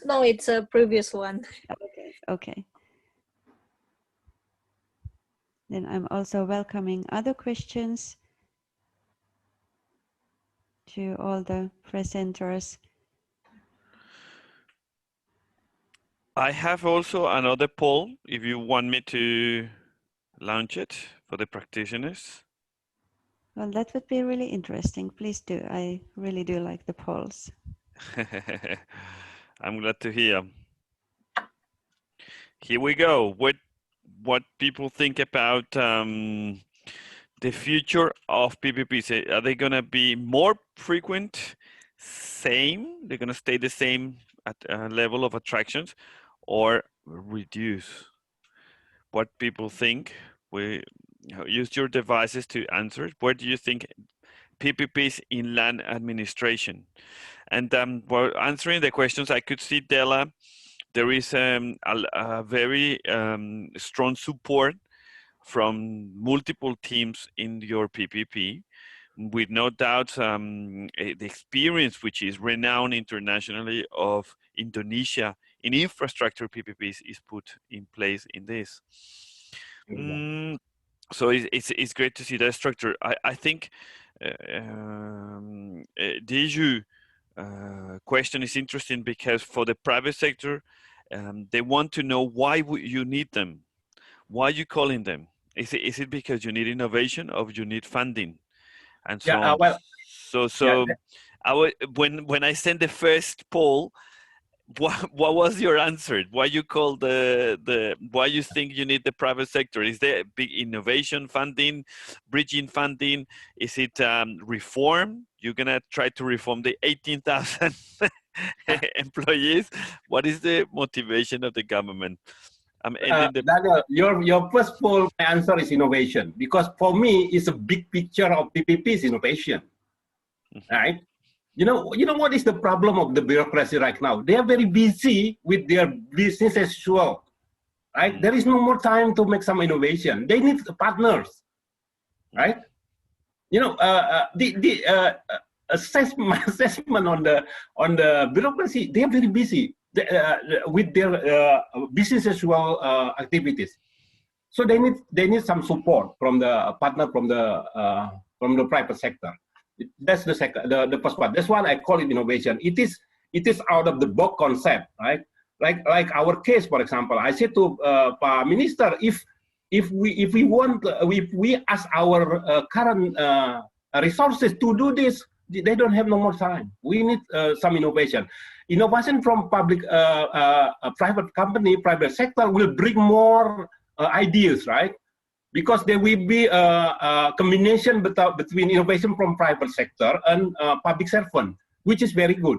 No, it's a previous one. Okay. Okay. Then I'm also welcoming other questions to all the presenters. I have also another poll if you want me to launch it for the practitioners. Well, that would be really interesting. Please do. I really do like the polls. I'm glad to hear. Here we go. What people think about the future of PPPs? Are they going to be more frequent? Same? They're going to stay the same at level of attractions, or reduce? What people think? We use your devices to answer. Where do you think PPPs in land administration? And while answering the questions, I could see, Della, there is a very strong support from multiple teams in your PPP, with no doubt the experience, which is renowned internationally, of Indonesia in infrastructure PPPs is put in place in this. So it's great to see that structure. I think Deju question is interesting because for the private sector, they want to know why you need them. Why are you calling them? Is it because you need innovation or you need funding? And so on. Well, when I sent the first poll, what was your answer? Why you call why you think you need the private sector? Is there big innovation funding, bridging funding? Is it reform? You're gonna try to reform the 18,000 employees? What is the motivation of the government? Daniel, your first poll answer is innovation, because for me it's a big picture of PPP's innovation, right? You know what is the problem of the bureaucracy right now? They are very busy with their business as usual, right? There is no more time to make some innovation. They need partners, right? You know, the assessment on the bureaucracy, they are very busy with their business as usual activities. So they need some support from the partner from the private sector. That's the first part. That's why I call it innovation. It is out of the box concept, right? Like our case, for example. I said to Pak Minister, if we ask our current resources to do this, they don't have no more time. We need some innovation. Innovation from public, private company, private sector will bring more ideas, right? Because there will be a combination between innovation from private sector and public servant, which is very good.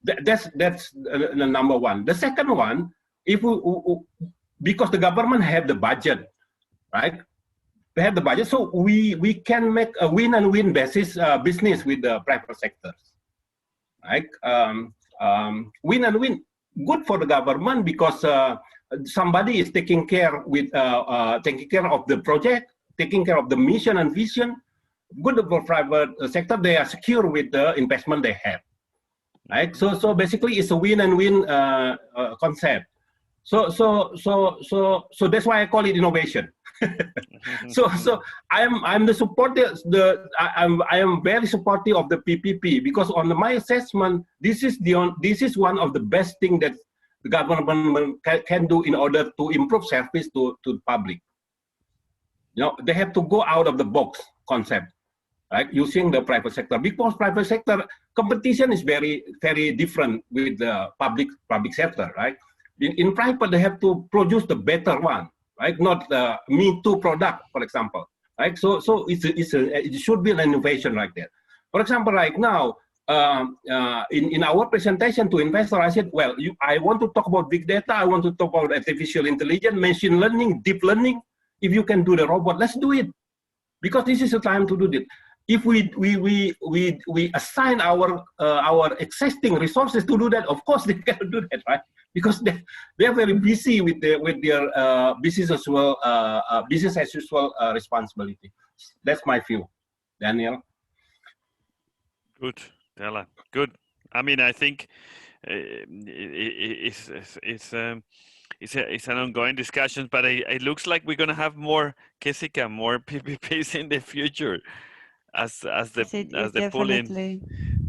That's the number one. The second one, because the government have the budget, right? They have the budget, so we can make a win and win basis business with the private sectors, right? Win and win, good for the government because somebody is taking care of the project, taking care of the mission and vision. Good for private sector, they are secure with the investment they have, right? So basically, it's a win and win concept. So that's why I call it innovation. so I'm the supporter. I am very supportive of the PPP because on my assessment, this is one of the best thing that the government can do in order to improve service to the public. You know, they have to go out of the box concept, right? Using the private sector, because private sector competition is very, very different with the public sector, right? In private, they have to produce the better one, right? Not the Me Too product, for example, right? So it should be an innovation like that. For example, right now, in our presentation to investors, I said, well, I want to talk about big data. I want to talk about artificial intelligence, machine learning, deep learning. If you can do the robot, let's do it, because this is the time to do it. If we assign our existing resources to do that, of course they can do that, right? Because they are very busy with their business as usual responsibility. That's my view, Daniel. Good, Della. Good. I mean, I think it's an ongoing discussion, but it looks like we're gonna have more Kirsikka, more PPPs in the future, as the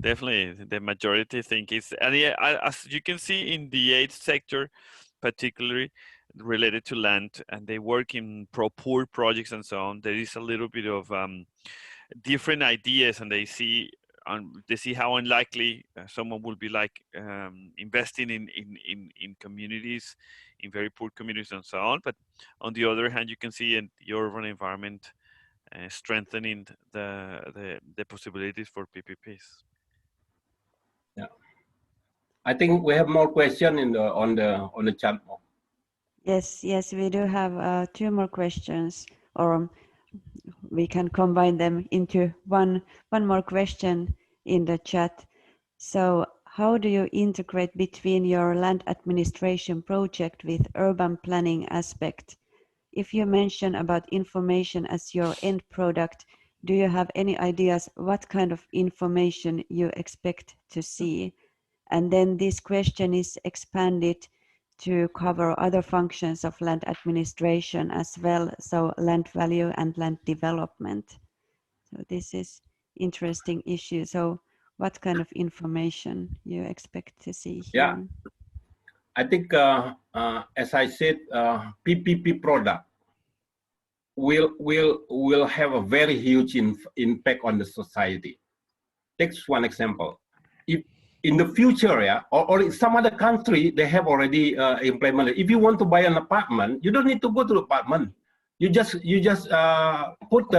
definitely the majority think is, and yeah, as you can see in the aid sector, particularly related to land, and they work in pro-poor projects and so on, there is a little bit of different ideas, and they see how unlikely someone will be like investing in communities, in very poor communities and so on. But on the other hand, you can see in the urban environment strengthening the possibilities for PPPs. Yeah, I think we have more questions on the chat. Yes, we do have 2 more questions, or we can combine them into one more question in the chat. So how do you integrate between your land administration project with urban planning aspect? If you mention about information as your end product, do you have any ideas what kind of information you expect to see? And then this question is expanded to cover other functions of land administration as well, so land value and land development. So this is interesting issue. So what kind of information you expect to see here? Yeah, I think as I said, PPP product will have a very huge impact on the society. Take one example. If in the future, yeah, or in some other country, they have already implemented. If you want to buy an apartment, you don't need to go to the apartment. You just put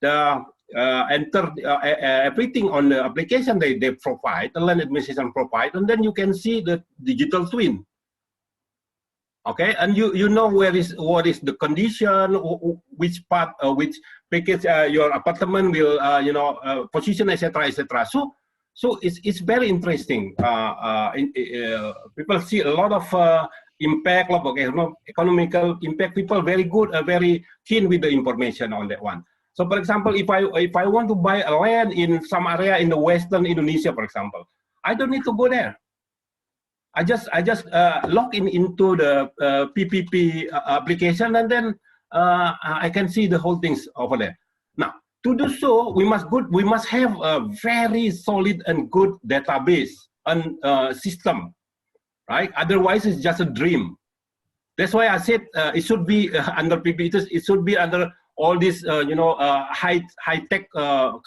enter everything on the application they provide, the land administration provide, and then you can see the digital twin. Okay, and you know what is the condition, which part, which package your apartment will position, etc., etc. So it's very interesting. People see a lot of impact, economical impact. People very good, very keen with the information on that one. So, for example, if I want to buy a land in some area in the Western Indonesia, for example, I don't need to go there. I just log into the PPP application, and then I can see the whole things over there. Now, to do so, we must have a very solid and good database and system, right? Otherwise, it's just a dream. That's why I said it should be under PPP. It should be under all these high tech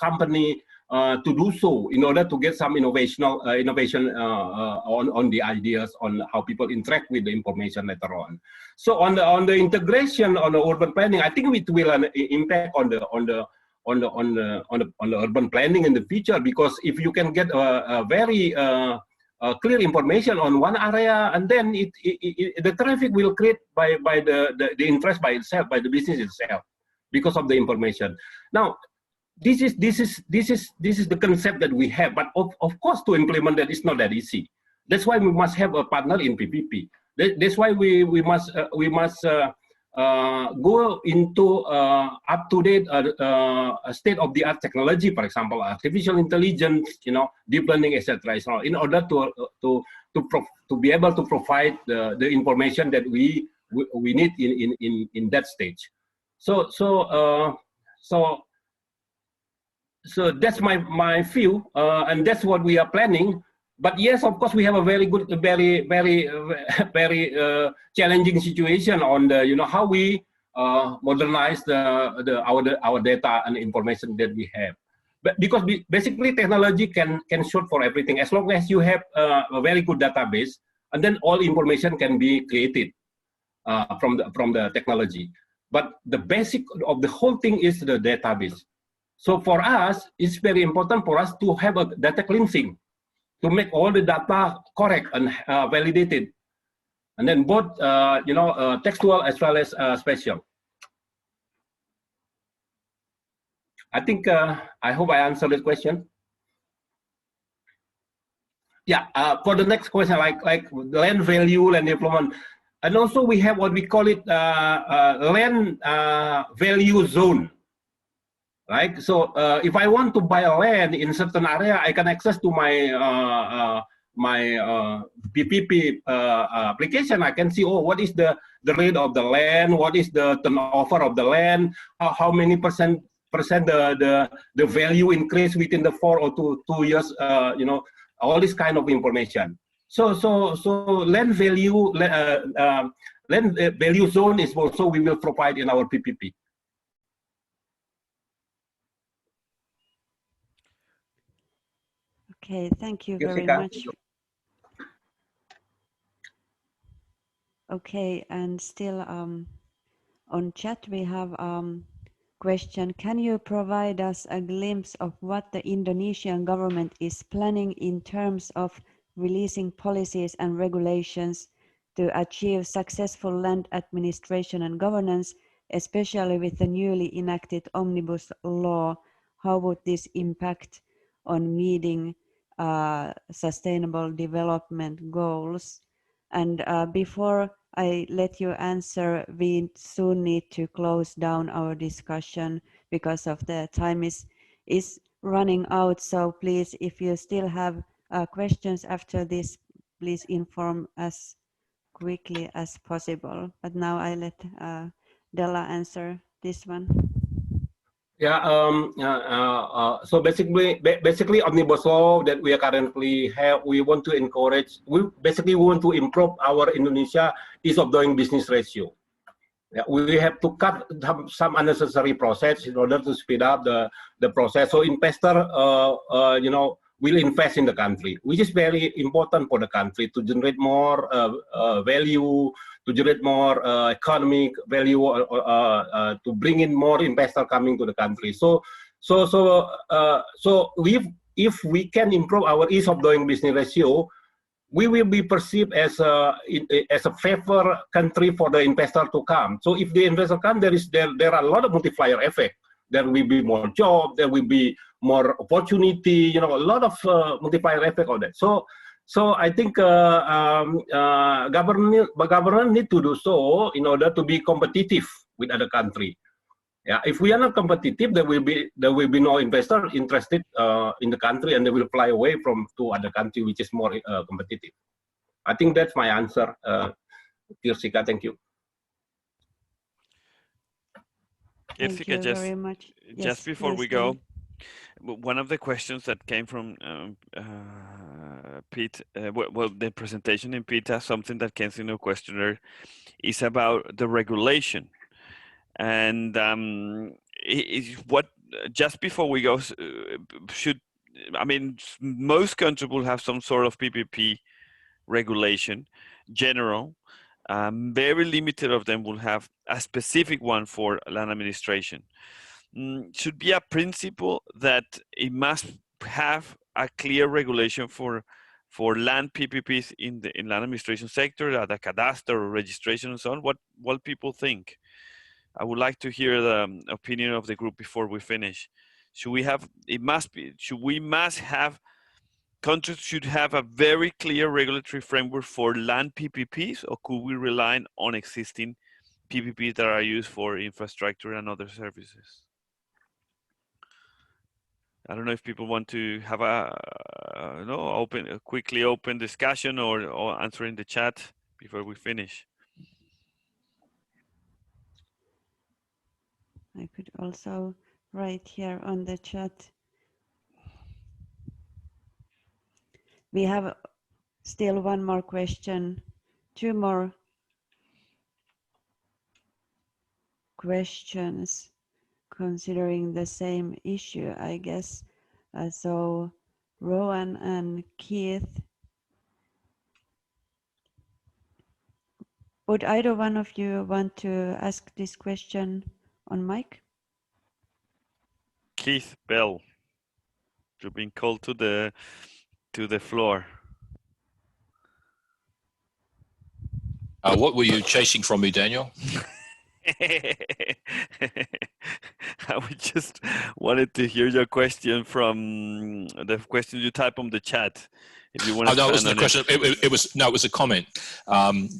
company to do so in order to get some innovation on the ideas on how people interact with the information later on. So on the integration on the urban planning, I think it will impact on the urban planning in the future, because if you can get a very clear information on one area, and then the traffic will create by the interest by itself, by the business itself, because of the information. Now, this is the concept that we have, but of course to implement that is not that easy. That's why we must have a partner in PPP. That's why we must go into up-to-date state-of-the-art technology, for example, artificial intelligence, deep learning, etc. In order to be able to provide the information that we need in that stage. So that's my view, and that's what we are planning. But yes, of course, we have a very good, very challenging situation on the how we modernize our data and information that we have. But because basically technology can shoot for everything, as long as you have a very good database, and then all information can be created from the technology. But the basic of the whole thing is the database. So for us, it's very important for us to have a data cleansing, to make all the data correct and validated, and then both textual as well as spatial. I think I hope I answered this question. Yeah, for the next question, like land value, land development, and also we have what we call it land value zone. Right, so if I want to buy a land in certain area, I can access to my PPP application. I can see, what is the rate of the land, what is the turnover of the land, how many percent the value increase within the 4 or 2 years, you know, all this kind of information. So land value zone is also we will provide in our PPP. Okay, thank you very Kirsikka. much. Okay, and still on chat we have question. Can you provide us a glimpse of what the Indonesian government is planning in terms of releasing policies and regulations to achieve successful land administration and governance, especially with the newly enacted omnibus law? How would this impact on meeting sustainable development goals? And before I let you answer, we soon need to close down our discussion because of the time is running out. So please, if you still have questions after this, please inform us quickly as possible. But now I let Della answer this one. Yeah, so basically omnibus law that we currently have, we want to encourage, we want to improve our Indonesia ease of doing business ratio. Yeah, we have to cut some unnecessary process in order to speed up the process. So investor, you know, will invest in the country, which is very important for the country to generate more value, to generate more economic value, to bring in more investor coming to the country. So if we can improve our ease of doing business ratio, we will be perceived as a favor country for the investor to come. So if the investor come, there are a lot of multiplier effect. There will be more job, there will be more opportunity, you know, a lot of multiplier effect on that. So I think government need to do so in order to be competitive with other country. Yeah, if we are not competitive, there will be no investor interested in the country, and they will fly away to other country which is more competitive. I think that's my answer, Kirsikka. Thank you. Thank you very much. Just before we go, one of the questions that came from Pete, well, the presentation in Pete has something that came in a questionnaire, is about the regulation. And just before we go, most countries will have some sort of PPP regulation, general. Very limited of them will have a specific one for land administration. Should be a principle that it must have a clear regulation for land PPPs in land administration sector, the cadastre or registration and so on. What people think? I would like to hear the opinion of the group before we finish. Countries should have a very clear regulatory framework for land PPPs, or could we rely on existing PPPs that are used for infrastructure and other services? I don't know if people want to have a quickly open discussion or answer in the chat before we finish. I could also write here on the chat. We have still one more question, two more questions considering the same issue, I guess. So Rowan and Keith, would either one of you want to ask this question on mic? Keith Bell, you're being called to the floor. What were you chasing from me, Daniel? I just wanted to hear your question from the question you type on the chat. If you want to. No, it wasn't a question. It was a comment.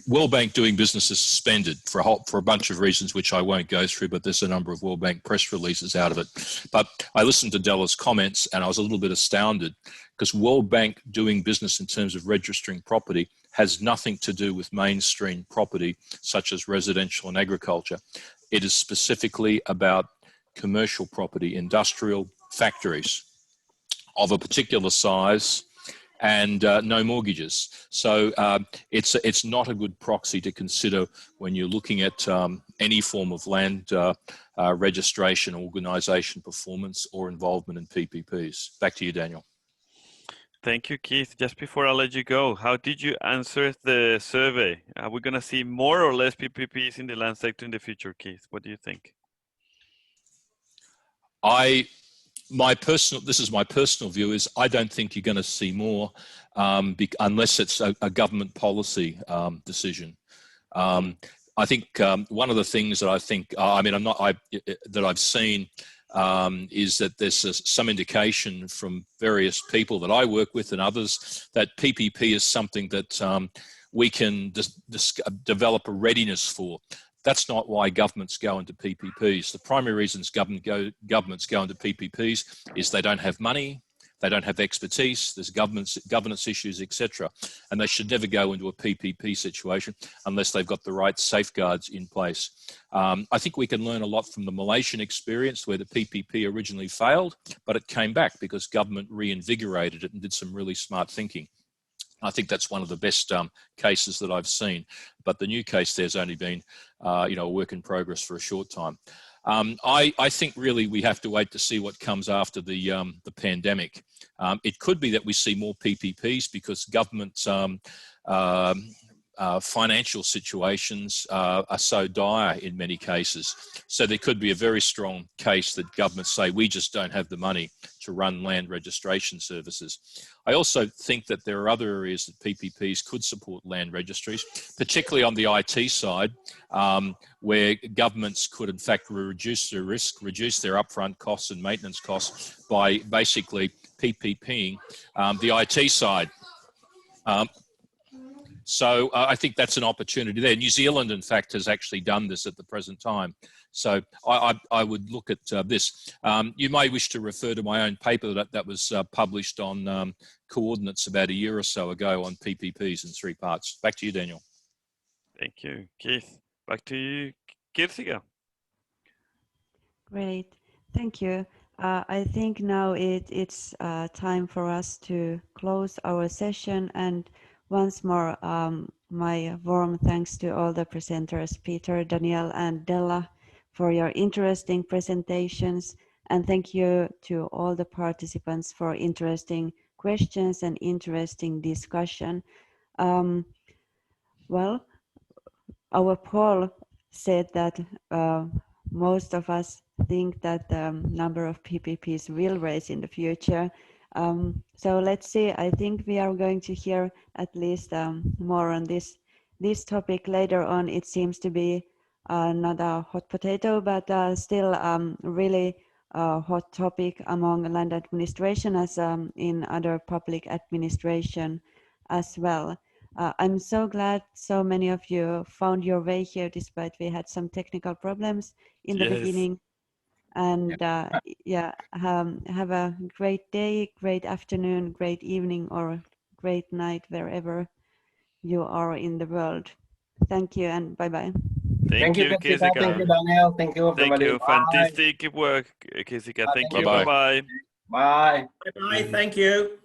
World Bank doing business is suspended for a bunch of reasons, which I won't go through, but there's a number of World Bank press releases out of it. But I listened to Della's comments and I was a little bit astounded because World Bank doing business in terms of registering property has nothing to do with mainstream property, such as residential and agriculture. It is specifically about commercial property, industrial, factories of a particular size, and no mortgages. So it's not a good proxy to consider when you're looking at any form of land registration, organisation, performance, or involvement in PPPs. Back to you, Daniel. Thank you, Keith. Just before I let you go, how did you answer the survey? Are we going to see more or less PPPs in the land sector in the future, Keith? What do you think? This is my personal view, is I don't think you're going to see more unless it's a government policy decision. I think one of the things that I think, that I've seen is that there's some indication from various people that I work with and others that PPP is something that we can develop a readiness for. That's not why governments go into PPPs. The primary reasons governments go into PPPs is they don't have money, they don't have expertise, there's governance issues, etc. And they should never go into a PPP situation unless they've got the right safeguards in place. I think we can learn a lot from the Malaysian experience, where the PPP originally failed, but it came back because government reinvigorated it and did some really smart thinking. I think that's one of the best cases that I've seen, but the new case there's only been, a work in progress for a short time. I think really we have to wait to see what comes after the pandemic. It could be that we see more PPPs because government's financial situations are so dire in many cases. So there could be a very strong case that governments say, we just don't have the money to run land registration services. I also think that there are other areas that PPPs could support land registries, particularly on the IT side, where governments could in fact reduce their risk, reduce their upfront costs and maintenance costs by basically PPPing the IT side. So I think that's an opportunity there. New Zealand, in fact, has actually done this at the present time. So I would look at this. You may wish to refer to my own paper that was published on coordinates about a year or so ago on PPPs in 3 parts. Back to you, Daniel. Thank you, Keith. Back to you, Kirsikka. Great, thank you. I think now it's time for us to close our session, and once more, my warm thanks to all the presenters, Peter, Danielle, and Della, for your interesting presentations. And thank you to all the participants for interesting questions and interesting discussion. Well, our poll said that most of us think that the number of PPPs will rise in the future. So let's see, I think we are going to hear at least more on this topic later on. It seems to be not a hot potato, but still really a hot topic among land administration as in other public administration as well. I'm so glad so many of you found your way here despite we had some technical problems in the beginning. And yeah, have a great day, great afternoon, great evening, or great night wherever you are in the world. Thank you and bye-bye. Thank you, Kirsikka. Thank you, Daniel. Thank you, everybody. Thank you. Fantastic work, Kirsikka. Thank you. Bye-bye. Bye. Bye. Thank you.